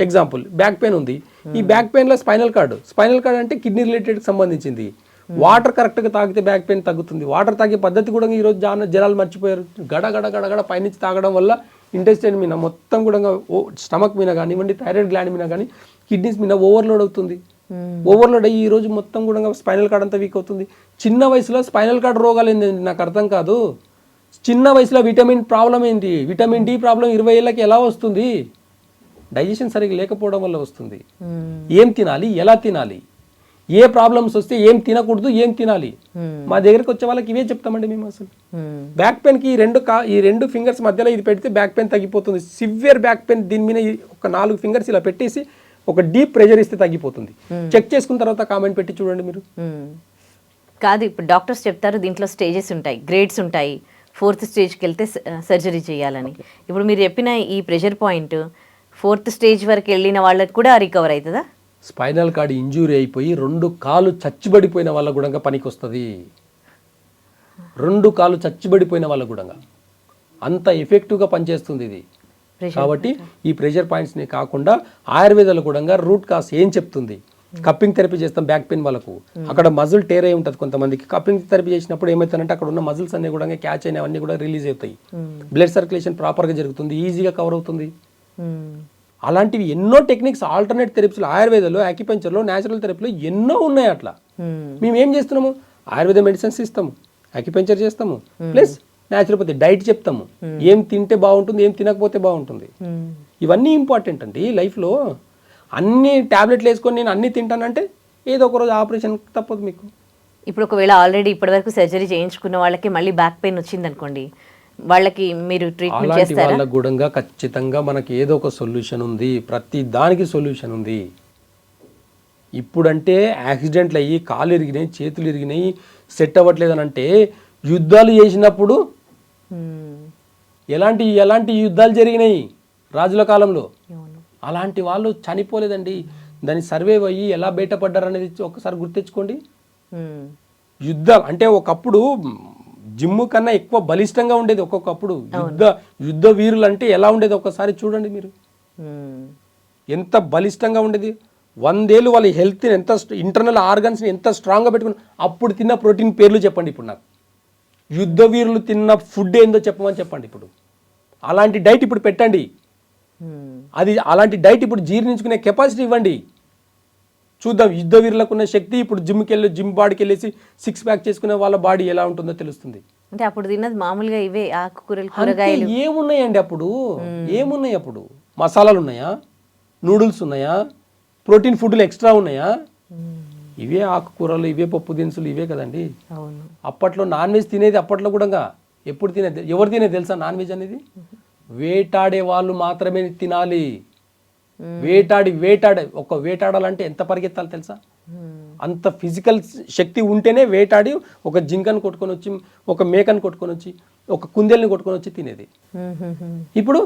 ఎగ్జాంపుల్ బ్యాక్ పెయిన్ ఉంది, ఈ బ్యాక్ పెయిన్ లో స్పైనల్ కార్డ్ అంటే కిడ్నీ రిలేటెడ్ సంబంధించింది. వాటర్ కరెక్ట్ గా తాగితే బ్యాక్ పెయిన్ తగ్గుతుంది. వాటర్ తాగే పద్ధతి కూడా ఈ రోజు జనాలు మర్చిపోయారు. గడ పైనుంచి తాగడం వల్ల ఇంటెస్టైన్ మీద మొత్తం కూడా స్టమక్ మీద కానివ్వండి, థైరాయిడ్ గ్లాండ్ మీద కానీ, కిడ్నీస్ మీద ఓవర్లోడ్ అవుతుంది. ఓవర్లోడ్ అయ్యి ఈ రోజు మొత్తం కూడా స్పైనల్ కార్డ్ అంతా వీక్ అవుతుంది. చిన్న వయసులో స్పైనల్ కార్డ్ రోగాలు ఏంటండి నాకు అర్థం కాదు. చిన్న వయసులో విటమిన్ ప్రాబ్లం ఏంటి, విటమిన్ డి ప్రాబ్లం 20 ఏళ్ళకి ఎలా వస్తుంది? డైజెషన్ సరిగ్గా లేకపోవడం వల్ల వస్తుంది. ఏం తినాలి, ఎలా తినాలి, ఏ ప్రాబ్లమ్స్ వస్తే ఏం తినకూడదు, ఏం తినాలి, మా దగ్గరికి వచ్చే వాళ్ళకి ఇవే చెప్తామండి మేము. అసలు బ్యాక్ పెయిన్ కి ఈ రెండు ఫింగర్స్ మధ్యలో ఇది పెడితే బ్యాక్ పెయిన్ తగ్గిపోతుంది. సివియర్ బ్యాక్ పెయిన్ దీని మీద ఒక 4 ఫింగర్స్ ఇలా పెట్టేసి ఒక డీప్ ప్రెషర్ ఇస్తే తగ్గిపోతుంది. చెక్ చేసుకున్న తర్వాత కామెంట్ పెట్టి చూడండి మీరు. కాదు, ఇప్పుడు డాక్టర్స్ చెప్తారు దీంట్లో స్టేజెస్ ఉంటాయి, గ్రేడ్స్ ఉంటాయి, 4th స్టేజ్కి వెళ్తే సర్జరీ చేయాలని. ఇప్పుడు మీరు చెప్పిన ఈ ప్రెషర్ పాయింట్ 4th స్టేజ్ వరకు వెళ్ళిన వాళ్ళకి కూడా రికవర్ అవుతుందా? స్పైనల్ కార్డ్ ఇంజూరీ అయిపోయి 2 కాళ్ళు చచ్చిబడిపోయిన వాళ్ళకు కూడా పనికి వస్తుంది. 2 కాళ్ళు చచ్చిబడిపోయిన వాళ్ళకు కూడా అంత ఎఫెక్టివ్గా పనిచేస్తుంది ఇది. కాబట్టి ఈ ప్రెషర్ పాయింట్స్ని కాకుండా ఆయుర్వేదాలు కూడా రూట్ కాస్ ఏం చెప్తుంది. కప్పింగ్ థెరపీ చేస్తాం బ్యాక్ పెయిన్ వాళ్ళకు. అక్కడ మజిల్ టేర్ అయి ఉంటుంది కొంతమందికి. కప్పింగ్ థెరపీ చేసినప్పుడు ఏమవుతుందంటే అక్కడ ఉన్న మజిల్స్ అన్ని కూడా క్యాచ్ అయినవన్నీ కూడా రిలీజ్ అవుతాయి. బ్లడ్ సర్క్యులేషన్ ప్రాపర్గా జరుగుతుంది, ఈజీగా కవర్ అవుతుంది. అలాంటివి ఎన్నో టెక్నిక్స్ ఆల్టర్నేట్ థెరపీలు ఆయుర్వేదంలో, యాక్యుపంచర్లో, న్యాచురల్ థెరపీలో ఎన్నో ఉన్నాయి. అట్లా మేము ఏం చేస్తున్నాము, ఆయుర్వేద మెడిసిన్స్ ఇస్తాము, యాక్యుపంచర్ చేస్తాము, ప్లస్ న్యాచురోపతి డైట్ చెప్తాము. ఏం తింటే బాగుంటుంది, ఏం తినకపోతే బాగుంటుంది. ఇవన్నీ ఇంపార్టెంట్ అండి లైఫ్లో. అన్ని టాబ్లెట్లు వేసుకొని నేను అన్ని తింటానంటే ఏదో ఒక రోజు ఆపరేషన్ తప్పదు మీకు. ఇప్పుడు ఒకవేళ ఆల్రెడీ ఇప్పటివరకు సర్జరీ చేయించుకున్న వాళ్ళకి మళ్ళీ బ్యాక్ పెయిన్ వచ్చింది అనుకోండి, వాళ్ళకి మీరు ట్రీట్మెంట్ చేస్తారా? వాళ్ళకి కూడా ఖచ్చితంగా మనకి ఏదో ఒక సొల్యూషన్ ఉంది. ప్రతి దానికి సొల్యూషన్ ఉంది. ఇప్పుడంటే యాక్సిడెంట్లు అయ్యి కాళ్ళు ఇరిగినాయి, చేతులు ఇరిగినాయి, సెట్ అవ్వట్లేదు అని అంటే, యుద్ధాలు చేసినప్పుడు ఎలాంటి యుద్ధాలు జరిగినాయి రాజుల కాలంలో. అలాంటి వాళ్ళు చనిపోలేదండి. దాన్ని సర్వైవ్ అయ్యి ఎలా బయటపడ్డారు అనేది ఒకసారి గుర్తించుకోండి. యుద్ధాలు అంటే ఒకప్పుడు జిమ్ కన్నా ఎక్కువ బలిష్టంగా ఉండేది. ఒక్కొక్కప్పుడు యుద్ధ వీరులు అంటే ఎలా ఉండేది ఒకసారి చూడండి మీరు. ఎంత బలిష్టంగా ఉండేది. 100 ఏళ్ళు వాళ్ళ హెల్త్ ఎంత, ఇంటర్నల్ ఆర్గన్స్ని ఎంత స్ట్రాంగ్గా పెట్టుకుని అప్పుడు తిన్న ప్రోటీన్ పేర్లు చెప్పండి. ఇప్పుడు నాకు యుద్ధ వీరులు తిన్న ఫుడ్ ఏందో చెప్పమని చెప్పండి. ఇప్పుడు అలాంటి డైట్ ఇప్పుడు పెట్టండి. అలాంటి డైట్ ఇప్పుడు జీర్ణించుకునే కెపాసిటీ ఇవ్వండి. చూద్దాం యుద్ధ వీరులకు ఉన్న శక్తి ఇప్పుడు జిమ్ బాడీకి వెళ్ళేసి 6 ప్యాక్ చేసుకునే వాళ్ళ బాడీ ఎలా ఉంటుందో తెలుస్తుంది. అంటే అప్పుడు తిన్నది మామూలుగా ఇవే ఆకుకూరలు, కూరగాయలు ఏమున్నాయండి అప్పుడు. ఏమున్నాయి అప్పుడు? మసాలాలు ఉన్నాయా, నూడిల్స్ ఉన్నాయా, ప్రోటీన్ ఫుడ్లు ఎక్స్ట్రా ఉన్నాయా? ఇవే ఆకుకూరలు, ఇవే పప్పు దినుసులు, ఇవే కదండి. అప్పట్లో నాన్ వెజ్ తినేది అప్పట్లో కూడా ఎప్పుడు తినేది, ఎవరు తినేది తెలుసా? నాన్ వెజ్ అనేది వేటాడే వాళ్ళు మాత్రమే తినాలి. వేటాడాలంటే ఎంత పరిగెత్తాలి తెలుసా? అంత ఫిజికల్ శక్తి ఉంటేనే వేటాడి ఒక జింకను కొట్టుకొని వచ్చి, ఒక మేకను కొట్టుకొని వచ్చి, ఒక కుందేల్ని కొట్టుకొని వచ్చి తినేది. ఇప్పుడు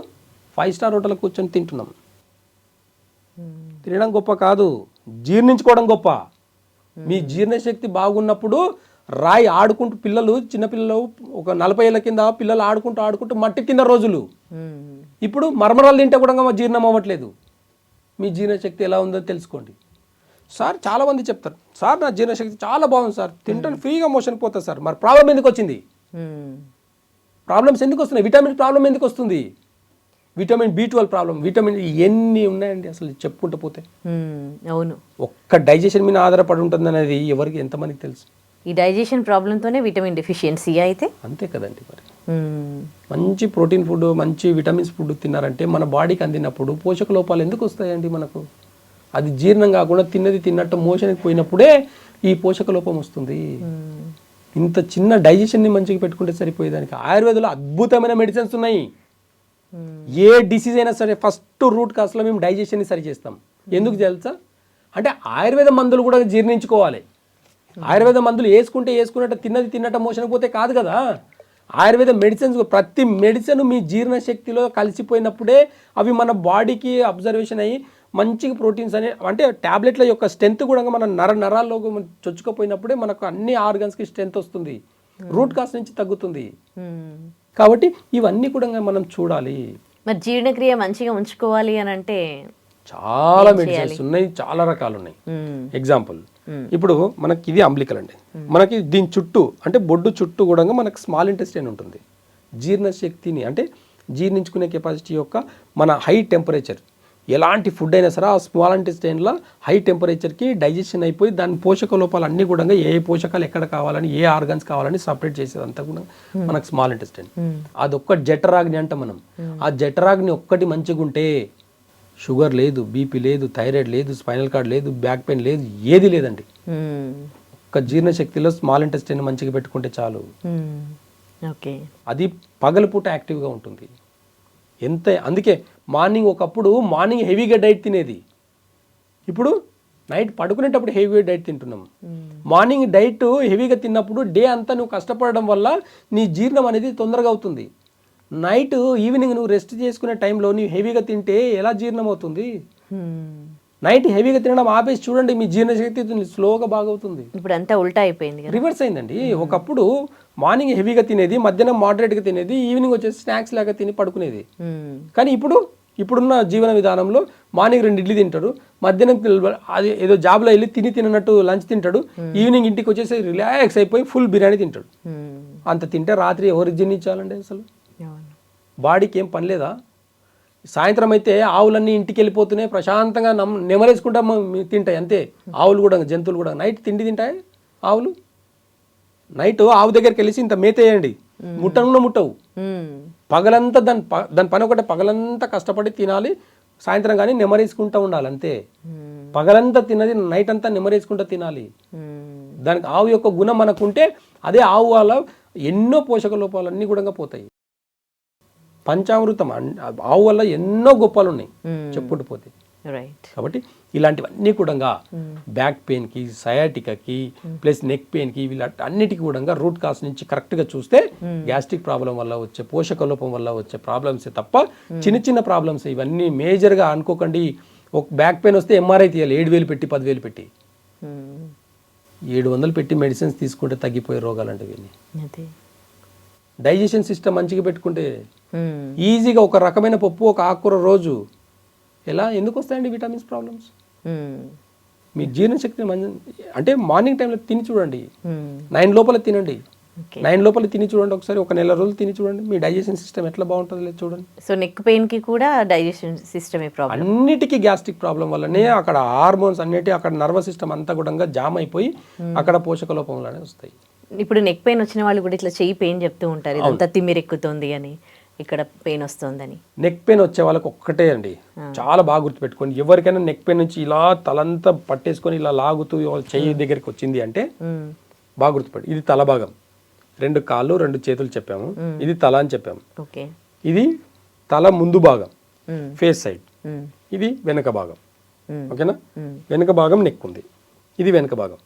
5 స్టార్ హోటల్ కూర్చొని తింటున్నాం. తినడం గొప్ప కాదు, జీర్ణించుకోవడం గొప్ప. మీ జీర్ణశక్తి బాగున్నప్పుడు రాయి ఆడుకుంటూ పిల్లలు, చిన్నపిల్లలు ఒక 40 ఏళ్ళ కింద పిల్లలు ఆడుకుంటూ మట్టి కింద రోజులు. ఇప్పుడు మరమరాలు తింటే కూడా జీర్ణం అవ్వట్లేదు. మీ జీర్ణశక్తి ఎలా ఉందో తెలుసుకోండి. సార్ చాలామంది చెప్తారు, సార్ నా జీర్ణశక్తి చాలా బాగుంది సార్, తింటాను ఫ్రీగా మోషన్ పోతుంది సార్. మరి ప్రాబ్లం ఎందుకు వచ్చింది? ప్రాబ్లమ్స్ ఎందుకు వస్తున్నాయి? విటమిన్ ప్రాబ్లం ఎందుకు వస్తుంది? విటమిన్ B12 ప్రాబ్లం, విటమిన్ ఎన్ని ఉన్నాయండి అసలు చెప్పుకుంటూ పోతే. అవును, ఒక్క డైజెషన్ మీద ఆధారపడి ఉంటుంది అనేది ఎవరికి ఎంతమందికి తెలుసు? ఈ డైజెషన్ ప్రాబ్లంతోనే విటమిన్ డెఫిషియన్సీ అయితే అంతే కదండి. మరి మంచి ప్రోటీన్ ఫుడ్, మంచి విటమిన్స్ ఫుడ్ తిన్నారంటే మన బాడీకి అందినప్పుడు పోషక లోపాలు ఎందుకు వస్తాయండి మనకు? అది జీర్ణం కాకుండా తిన్నది తిన్నట్టు మోషన్కి పోయినప్పుడే ఈ పోషక లోపం వస్తుంది. ఇంత చిన్న డైజెషన్ని మంచిగా పెట్టుకుంటే సరిపోయేదానికి ఆయుర్వేదంలో అద్భుతమైన మెడిసిన్స్ ఉన్నాయి. ఏ డిసీజ్ అయినా సరే ఫస్ట్ రూట్ కాస్లో మేము డైజెషన్ని సరి చేస్తాం. ఎందుకు తెలుసా? అంటే ఆయుర్వేద మందులు కూడా జీర్ణించుకోవాలి. ఆయుర్వేద మందులు వేసుకున్నట్టు తిన్నది తిన్నట్టు మోషన్ పోతే కాదు కదా. ఆయుర్వేద మెడిసిన్స్, ప్రతి మెడిసిన్ మీ జీర్ణశక్తిలో కలిసిపోయినప్పుడే అవి మన బాడీకి అబ్జర్వేషన్ అయ్యి మంచిగా ప్రోటీన్స్ అంటే ట్యాబ్లెట్ల యొక్క స్ట్రెంత్ కూడా మన నరాల్లో చొచ్చుకుపోయినప్పుడే మనకు అన్ని ఆర్గన్స్కి స్ట్రెంత్ వస్తుంది, రూట్ కాస్ నుంచి తగ్గుతుంది. కాబట్టి ఇవన్నీ కూడా మనం చూడాలి. మరి జీర్ణక్రియ మంచిగా ఉంచుకోవాలి అని అంటే చాలా మెడిసిన్స్ ఉన్నాయి, చాలా రకాలు ఉన్నాయి. ఎగ్జాంపుల్ ఇప్పుడు మనకి ఇది అంబ్లికల్ అండి, మనకి దీని చుట్టూ అంటే బొడ్డు చుట్టూ కూడా మనకి స్మాల్ ఇంటెస్టైన్ ఉంటుంది. జీర్ణశక్తిని అంటే జీర్ణించుకునే కెపాసిటీ యొక్క మన హై టెంపరేచర్, ఎలాంటి ఫుడ్ అయినా సరే ఆ స్మాల్ ఇంటెస్టైన్లో హై టెంపరేచర్కి డైజెషన్ అయిపోయి దాని పోషక లోపాలు అన్నీ కూడా ఏ పోషకాలు ఎక్కడ కావాలని ఏ ఆర్గన్స్ కావాలని సపరేట్ చేసేదంతా కూడా మనకు స్మాల్ ఇంటెస్టైన్. అదొక్క జఠరాగ్ని అంట మనం. ఆ జఠరాగ్ని ఒక్కటి మంచిగా ఉంటే షుగర్ లేదు, బీపీ లేదు, థైరాయిడ్ లేదు, స్పైనల్ కార్డ్ లేదు, బ్యాక్ పెయిన్ లేదు, ఏది లేదండి. ఒక్క జీర్ణశక్తిలో స్మాల్ ఇంటెస్టైన్ మంచిగా పెట్టుకుంటే చాలు. అది పగలపూట యాక్టివ్గా ఉంటుంది. అందుకే ఒకప్పుడు మార్నింగ్ హెవీగా డైట్ తినేది, ఇప్పుడు నైట్ పడుకునేటప్పుడు హెవీగా డైట్ తింటున్నాం. మార్నింగ్ డైట్ హెవీగా తిన్నప్పుడు డే అంతా నువ్వు కష్టపడడం వల్ల నీ జీర్ణం అనేది తొందరగా అవుతుంది. నైట్ ఈవినింగ్ నువ్వు రెస్ట్ చేసుకునే టైంలో నువ్వు హెవీగా తింటే ఎలా జీర్ణం అవుతుంది? నైట్ హెవీగా తినడం ఆపేసి చూడండి, మీ జీర్ణశక్తి స్లోగా బాగవుతుంది. ఇప్పుడు అంతా ఉల్టా అయిపోయింది, రివర్స్ అయిందండి. ఒకప్పుడు మార్నింగ్ హెవీగా తినేది, మధ్యాహ్నం మోడరేట్గా తినేది, ఈవినింగ్ వచ్చేసి స్నాక్స్ లాగా తిని పడుకునేది. కానీ ఇప్పుడున్న జీవన విధానంలో మార్నింగ్ 2 ఇడ్లీ తింటాడు, మధ్యాహ్నం అది ఏదో జాబ్లో వెళ్ళి తినట్టు లంచ్ తింటాడు, ఈవినింగ్ ఇంటికి వచ్చేసి రిలాక్స్ అయిపోయి ఫుల్ బిర్యానీ తింటాడు. అంత తింటే రాత్రి ఎవరికి జీర్ణించాలండి? అసలు బాడీకి ఏం పని లేదా? సాయంత్రం అయితే ఆవులన్నీ ఇంటికి వెళ్ళిపోతున్నాయి, ప్రశాంతంగా నెమరేసుకుంటా తింటాయి అంతే. ఆవులు కూడా, జంతువులు కూడా నైట్ తిండి తింటాయి. ఆవులు నైట్ ఆవు దగ్గరికి వెళ్ళి ఇంత మేతేయండి, ముట్టవు. పగలంతా దాని పని ఒకటే, పగలంతా కష్టపడి తినాలి, సాయంత్రం కానీ నెమరేసుకుంటూ ఉండాలి అంతే. పగలంతా తిన్నది నైట్ అంతా నెమరేసుకుంటూ తినాలి. దానికి ఆవు యొక్క గుణం మనకుంటే అదే ఆవు వల్ల ఎన్నో పోషక లోపాలన్నీ కూడా పోతాయి. పంచామృతం ఆవు వల్ల ఎన్నో గొప్పలు ఉన్నాయి చెప్పుకుంటూ పోతే. కాబట్టి ఇలాంటివన్నీ కూడా బ్యాక్ పెయిన్కి, సయాటికాకి, ప్లస్ నెక్ పెయిన్కి, వీళ్ళన్నిటికీ కూడా రూట్ కాజ్ నుంచి కరెక్ట్గా చూస్తే గ్యాస్ట్రిక్ ప్రాబ్లం వల్ల వచ్చే, పోషక లోపం వల్ల వచ్చే ప్రాబ్లమ్సే తప్ప చిన్న ప్రాబ్లమ్స్ ఇవన్నీ మేజర్గా అనుకోకండి. ఒక బ్యాక్ పెయిన్ వస్తే ఎంఆర్ఐ తీయాలి 7,000 పెట్టి 10,000 పెట్టి, 700 పెట్టి మెడిసిన్స్ తీసుకుంటే తగ్గిపోయే రోగాలంటే ఇవన్నీ. డైజెషన్ సిస్టమ్ మంచిగా పెట్టుకుంటే ఈజీగా ఒక రకమైన పప్పు, ఒక ఆకుకూర రోజు ఎందుకు వస్తాయండి విటమిన్స్ ప్రాబ్లమ్స్? మీ జీర్ణశక్తి అంటే మార్నింగ్ టైంలో తిని చూడండి, 9 లోపల తినండి, 9 లోపల తిని చూడండి, ఒకసారి ఒక నెల రోజులు తిని చూడండి, మీ డైజెషన్ సిస్టమ్ ఎట్లా బాగుంటుంది లేదు చూడండి. సో నెక్ పెయిన్ కి కూడా డైజెషన్ సిస్టమే ప్రాబ్లం. అన్నిటికీ గ్యాస్ట్రిక్ ప్రాబ్లం వల్లనే అక్కడ హార్మోన్స్ అన్నిటి, అక్కడ నర్వస్ సిస్టమ్ అంతా కూడా జామ్ అయిపోయి అక్కడ పోషక లోపం వల్లనే వస్తాయి. ఇప్పుడు నెక్ పెయిన్ వచ్చిన వాళ్ళు కూడా ఇట్లా చెయ్యి పెయిన్ చెప్తూ ఉంటారు, ఇదంతా తిమ్మిరెక్కుతుంది అని, ఇక్కడ పెయిన్ వస్తుందని. నెక్ పెయిన్ వచ్చే వాళ్ళకి ఒక్కటే అండి, చాలా బాగా గుర్తుపెట్టుకోండి. ఎవరికైనా నెక్ పెయిన్ నుంచి ఇలా తలంతా పట్టేసుకొని ఇలా లాగుతూ చెయ్యి దగ్గరికి వచ్చింది అంటే బాగా గుర్తుపెట్టు. ఇది తల భాగం, 2 కాళ్ళు 2 చేతులు చెప్పాము, ఇది తల అని చెప్పాము. ఇది తల ముందు భాగం, ఫేస్ సైడ్, ఇది వెనక భాగం. ఓకేనా? వెనక భాగం నెక్ ఉంది, ఇది వెనక భాగం.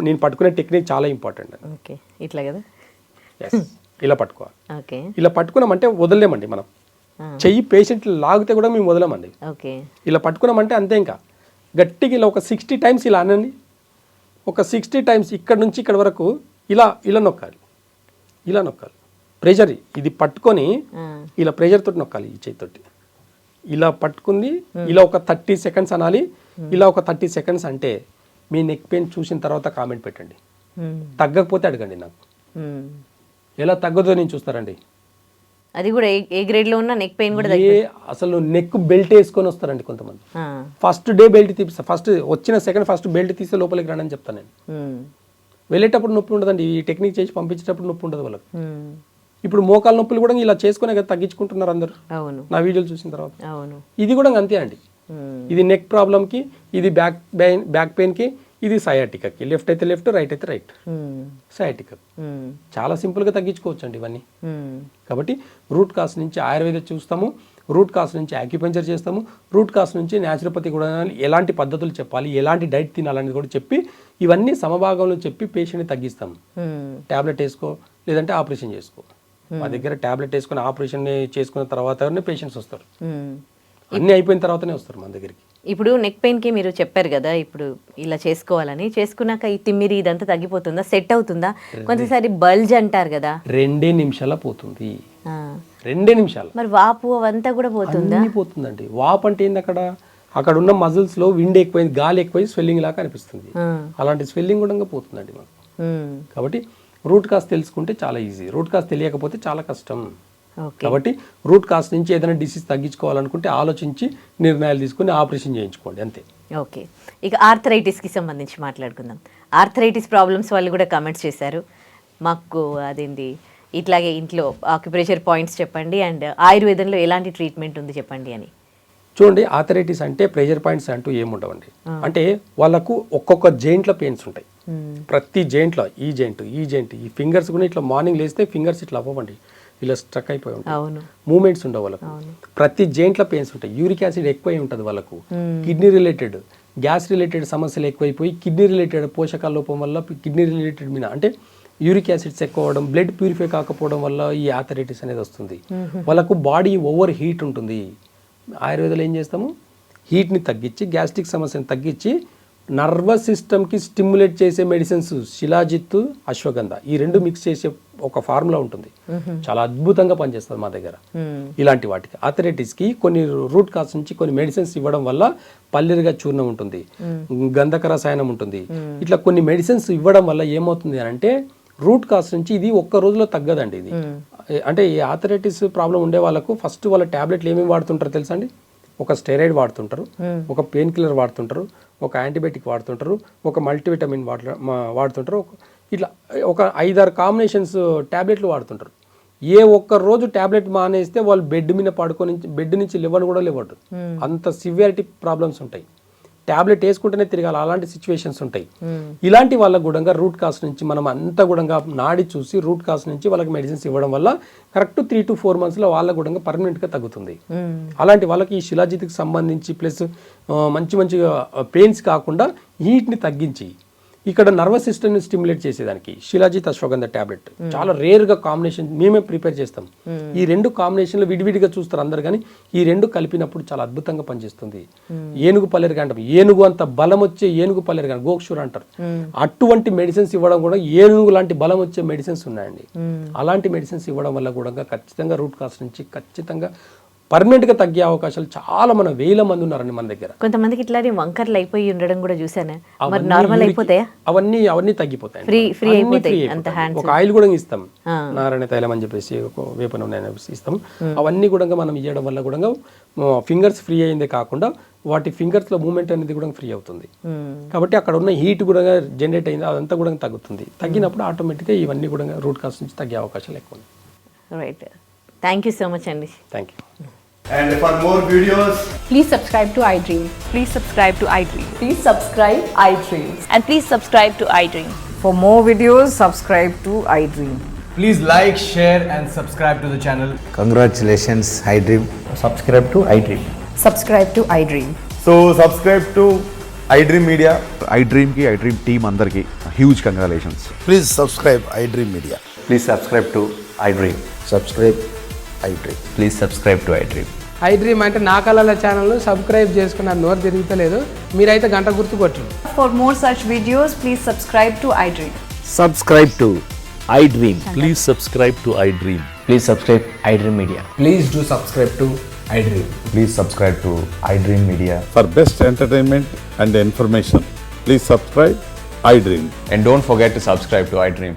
నేను పట్టుకునే టెక్నిక్ చాలా ఇంపార్టెంట్ అండి. ఇట్లా కదా, ఇలా పట్టుకోవాలి. ఇలా పట్టుకున్నామంటే వదలలేమండి మనం. చెయ్యి పేషెంట్ లాగితే కూడా మేము వదలమండి. ఇలా పట్టుకున్నామంటే అంతే, ఇంకా గట్టిగా ఇలా ఒక 60 టైమ్స్ ఇలా అనండి. ఒక 60 టైమ్స్ ఇక్కడ నుంచి ఇక్కడ వరకు ఇలా నొక్కాలి, ఇలా నొక్కాలి. ప్రెషర్ ఇది పట్టుకొని ఇలా ప్రెషర్ తోటి నొక్కాలి. ఈ చేతితోటి ఇలా పట్టుకుంది, ఇలా ఒక 30 సెకండ్స్ అనాలి. ఇలా ఒక 30 సెకండ్స్ అంటే మీ నెక్ పెయిన్ చూసిన తర్వాత కామెంట్ పెట్టండి. తగ్గకపోతే అడగండి నాకు. ఎలా తగ్గదో నేను చూస్తారండి. అది కూడా ఏ గ్రేడ్ లో ఉన్న నెక్ పెయిన్ కూడా అసలు నెక్ బెల్ట్ వేసుకొని వస్తారండి కొంతమంది. ఫస్ట్ డే బెల్ట్ తీసి, ఫస్ట్ వచ్చిన సెకండ్ ఫస్ట్ బెల్ట్ తీసి లోపలికి రండి అని చెప్తాను నేను. వెళ్ళేటప్పుడు నొప్పి ఉండదండి, ఈ టెక్నిక్ చేసి పంపించేటప్పుడు నొప్పి ఉండదు వాళ్ళకి. ఇప్పుడు మోకాల నొప్పులు కూడా ఇలా చేసుకునే కదా తగ్గించుకుంటున్నారు అందరు, నా వీడియోలు చూసిన తర్వాత. ఇది కూడా అంతే అండి. ఇది నెక్ ప్రాబ్లంకి, ఇది బ్యాక్ పెయిన్కి, ఇది సయాటికాకి. లెఫ్ట్ అయితే లెఫ్ట్, రైట్ అయితే రైట్. సయాటికా చాలా సింపుల్గా తగ్గించుకోవచ్చు అండి ఇవన్నీ. కాబట్టి రూట్ కాస్ నుంచి ఆయుర్వేద చూస్తాము, రూట్ కాస్ నుంచి యాక్యుపంచర్ చేస్తాము, రూట్ కాస్ నుంచి న్యాచురోపతి కూడా ఎలాంటి పద్ధతులు చెప్పాలి, ఎలాంటి డైట్ తినాలనేది కూడా చెప్పి ఇవన్నీ సమభాగంలో చెప్పి పేషెంట్ని తగ్గిస్తాము. ట్యాబ్లెట్ వేసుకో, లేదంటే ఆపరేషన్ చేసుకో. మా దగ్గర ట్యాబ్లెట్ వేసుకొని ఆపరేషన్ చేసుకున్న తర్వాత పేషెంట్స్ వస్తారు. అన్నీ అయిపోయిన తర్వాతనే వస్తారు మన దగ్గరికి. ఇప్పుడు నెక్ పెయిన్కి మీరు చెప్పారు కదా, ఇప్పుడు ఇలా చేసుకోవాలని, చేసుకున్నాక ఈ తిమ్మిరి ఇదంతా తగ్గిపోతుందా, సెట్ అవుతుందా? కొంతసారి బల్జ్ అంటారు కదా, 2 నిమిషాల పోతుంది. ఆ. 2 నిమిషాలు. మరి వాపు అవంతా కూడా పోతుందా? అన్నీ పోతుందండి. వాపు అంటే ఏంది, అక్కడ ఉన్న మజిల్స్ లో విండ్ ఎక్కువైంది, గాలి ఎక్కువై స్వెల్లింగ్ లాగా అనిపిస్తుంది. అలాంటి స్వెల్లింగ్ కూడా పోతుందండి మనకు. కాబట్టి రూట్ కాజ్ తెలుసుకుంటే చాలా ఈజీ, రూట్ కాజ్ తెలియకపోతే చాలా కష్టం. కాబట్టి రూట్ కాజ్ నుంచి ఏదైనా డిసీజ్ తగ్గించుకోవాలనుకుంటే ఆలోచించి నిర్ణయాలు తీసుకుని ఆపరేషన్ చేయించుకోండి, అంతే. ఓకే, ఇక ఆర్థరైటిస్కి సంబంధించి మాట్లాడుకుందాం. ఆర్థరైటిస్ ప్రాబ్లమ్స్ వాళ్ళు కూడా కమెంట్స్ చేశారు మాకు, అదేంటి ఇట్లాగే ఇంట్లో ఆక్యుప్రెషర్ పాయింట్స్ చెప్పండి అండ్ ఆయుర్వేదంలో ఎలాంటి ట్రీట్మెంట్ ఉంది చెప్పండి అని. చూడండి, ఆర్థరైటిస్ అంటే ప్రెషర్ పాయింట్స్ అంటూ ఏముండవండి. అంటే వాళ్ళకు ఒక్కొక్క జాయింట్లో పెయిన్స్ ఉంటాయి. ప్రతి జాయింట్లో ఈ జాయింట్ ఈ ఫింగర్స్ కూడా ఇట్లా మార్నింగ్ లేస్తే ఫింగర్స్ ఇట్లా అవ్వండి, ఇలా స్ట్రక్ అయిపోయి ఉంటాయి, మూమెంట్స్ ఉండవు వాళ్ళకు. ప్రతి జాయింట్లో పెయిన్స్ ఉంటాయి. యూరిక్ యాసిడ్ ఎక్కువై ఉంటుంది వాళ్ళకు. కిడ్నీ రిలేటెడ్, గ్యాస్ రిలేటెడ్ సమస్యలు ఎక్కువైపోయి కిడ్నీ రిలేటెడ్ పోషకాల లోపం వల్ల కిడ్నీ రిలేటెడ్ మీద అంటే యూరిక్ యాసిడ్స్ ఎక్కువ అవడం, బ్లడ్ ప్యూరిఫై కాకపోవడం వల్ల ఈ ఆర్థరైటిస్ అనేది వస్తుంది. వాళ్ళకు బాడీ ఓవర్ హీట్ ఉంటుంది. ఆయుర్వేదంలో ఏం చేస్తాము, హీట్ని తగ్గించి గ్యాస్ట్రిక్ సమస్యను తగ్గించి నర్వస్ సిస్టమ్కి స్టిమ్యులేట్ చేసే మెడిసిన్స్ శిలాజిత్, అశ్వగంధ, ఈ 2 మిక్స్ చేసే ఒక ఫార్ములా ఉంటుంది. చాలా అద్భుతంగా పనిచేస్తుంది మా దగ్గర. ఇలాంటి వాటికి ఆర్థరైటిస్కి కొన్ని రూట్ కాజ్ నుంచి కొన్ని మెడిసిన్స్ ఇవ్వడం వల్ల పల్లెరుగా చూర్ణం ఉంటుంది, గంధక రసాయనం ఉంటుంది. ఇట్లా కొన్ని మెడిసిన్స్ ఇవ్వడం వల్ల ఏమవుతుంది అంటే రూట్ కాజ్ నుంచి ఇది ఒక్క రోజులో తగ్గదండి. ఇది అంటే ఈ ఆర్థరైటిస్ ప్రాబ్లం ఉండే వాళ్ళకు ఫస్ట్ వాళ్ళ ట్యాబ్లెట్లు ఏమేమి వాడుతుంటారు తెలుసా అండి? ఒక స్టెరాయిడ్ వాడుతుంటారు, ఒక పెయిన్ కిల్లర్ వాడుతుంటారు, ఒక యాంటీబయాటిక్ వాడుతుంటారు, ఒక మల్టీవిటమిన్ వాడుతుంటారు. ఇట్లా ఒక 5-6 కాంబినేషన్స్ ట్యాబ్లెట్లు వాడుతుంటారు. ఏ ఒక్క రోజు ట్యాబ్లెట్ మానేస్తే వాళ్ళు బెడ్ మీద పడుకొని బెడ్ నుంచి లేవని కూడా లేవడు. అంత సివియారిటీ ప్రాబ్లమ్స్ ఉంటాయి. ట్యాబ్లెట్ వేసుకుంటేనే తిరగాలి, అలాంటి సిచ్యువేషన్స్ ఉంటాయి. ఇలాంటి వాళ్ళకు కూడా రూట్ కాజ్ నుంచి మనం అంతా కూడా నాడి చూసి రూట్ కాజ్ నుంచి వాళ్ళకి మెడిసిన్స్ ఇవ్వడం వల్ల కరెక్ట్ 3 to 4 monthsలో వాళ్ళకు కూడా పర్మనెంట్గా తగ్గుతుంది. అలాంటి వాళ్ళకి ఈ శిలాజిత్కి సంబంధించి ప్లస్ మంచి పెయిన్స్ కాకుండా హీట్ని తగ్గించి ఇక్కడ నర్వస్ సిస్టమ్ని స్టిమ్యులేట్ చేసేదానికి శిలాజిత్ అశ్వగంధ టాబ్లెట్ చాలా రేర్గా కాంబినేషన్ మేమే ప్రిపేర్ చేస్తాం. ఈ 2 కాంబినేషన్లు విడివిడిగా చూస్తారు అందరు, కానీ ఈ 2 కలిపినప్పుడు చాలా అద్భుతంగా పనిచేస్తుంది. ఏనుగు పల్లెరుగా అంటాం, ఏనుగు అంత బలం వచ్చే ఏనుగు పల్లెరుగా గోక్షూర్ అంటారు. అటువంటి మెడిసిన్స్ ఇవ్వడం కూడా ఏనుగు లాంటి బలం వచ్చే మెడిసిన్స్ ఉన్నాయండి. అలాంటి మెడిసిన్స్ ఇవ్వడం వల్ల కూడా ఖచ్చితంగా రూట్ కాజ్ నుంచి ఖచ్చితంగా పర్మనెంట్ గా తగ్గే అవకాశాలు చాలా, మన 1000 మంది ఉన్నారండి మన దగ్గర. కొంతమందికి ఇట్లానే వంకర్లు అయిపోయి ఉండడం కూడా చూసాను. మరి నార్మల్ అయిపోతాయా? అవన్నీ తగ్గిపోతాయి, ఫ్రీ అయిపోతాయి. అంత హ్యాండ్స్ ఒక ఆయిల్ కూడా ఇస్తాం, నారాయణ తైలం అని చెప్పేసి ఒక వేప నూనె ఇస్తాం. అవన్నీ కూడా మనం ఇవ్వడం వల్ల కూడా ఫింగర్స్ ఫ్రీ అయిందే కాకుండా వాటి ఫింగర్స్ లో మూవ్మెంట్ అనేది కూడా ఫ్రీ అవుతుంది. కాబట్టి అక్కడ ఉన్న హీట్ కూడా జనరేట్ అయింది, అదంతా కూడా తగ్గుతుంది. తగ్గినప్పుడు ఆటోమేటిక్గా ఇవన్నీ కూడా రూట్ కాజ్ నుంచి తగ్గే అవకాశాలు ఎక్కువ ఉన్నాయి. Right, thank you so much అండి. Thank you. And for more videos, please subscribe to iDream. Please subscribe to iDream. Please subscribe iDream. And please subscribe to iDream. For more videos, subscribe to iDream. please like, share and subscribe to the channel. Congratulations, iDream. Subscribe to iDream. Subscribe to iDream. So subscribe to iDream Media. iDream ki iDream team andarki huge congratulations. Please subscribe iDream Media. Please subscribe to iDream. Subscribe iDream. Please subscribe to iDream. iDream అంటే నా కళల channel subscribe చేసుకున్న నోరు తిరుగుతలేదు, మీరైతే గంట గుర్తు కొట్టండి. For more such videos, please subscribe to iDream. Subscribe to iDream. Please subscribe to iDream. Please subscribe iDream Media. Please do subscribe to iDream. Please subscribe to iDream Media. For best entertainment and information, please subscribe iDream. And don't forget to subscribe to iDream.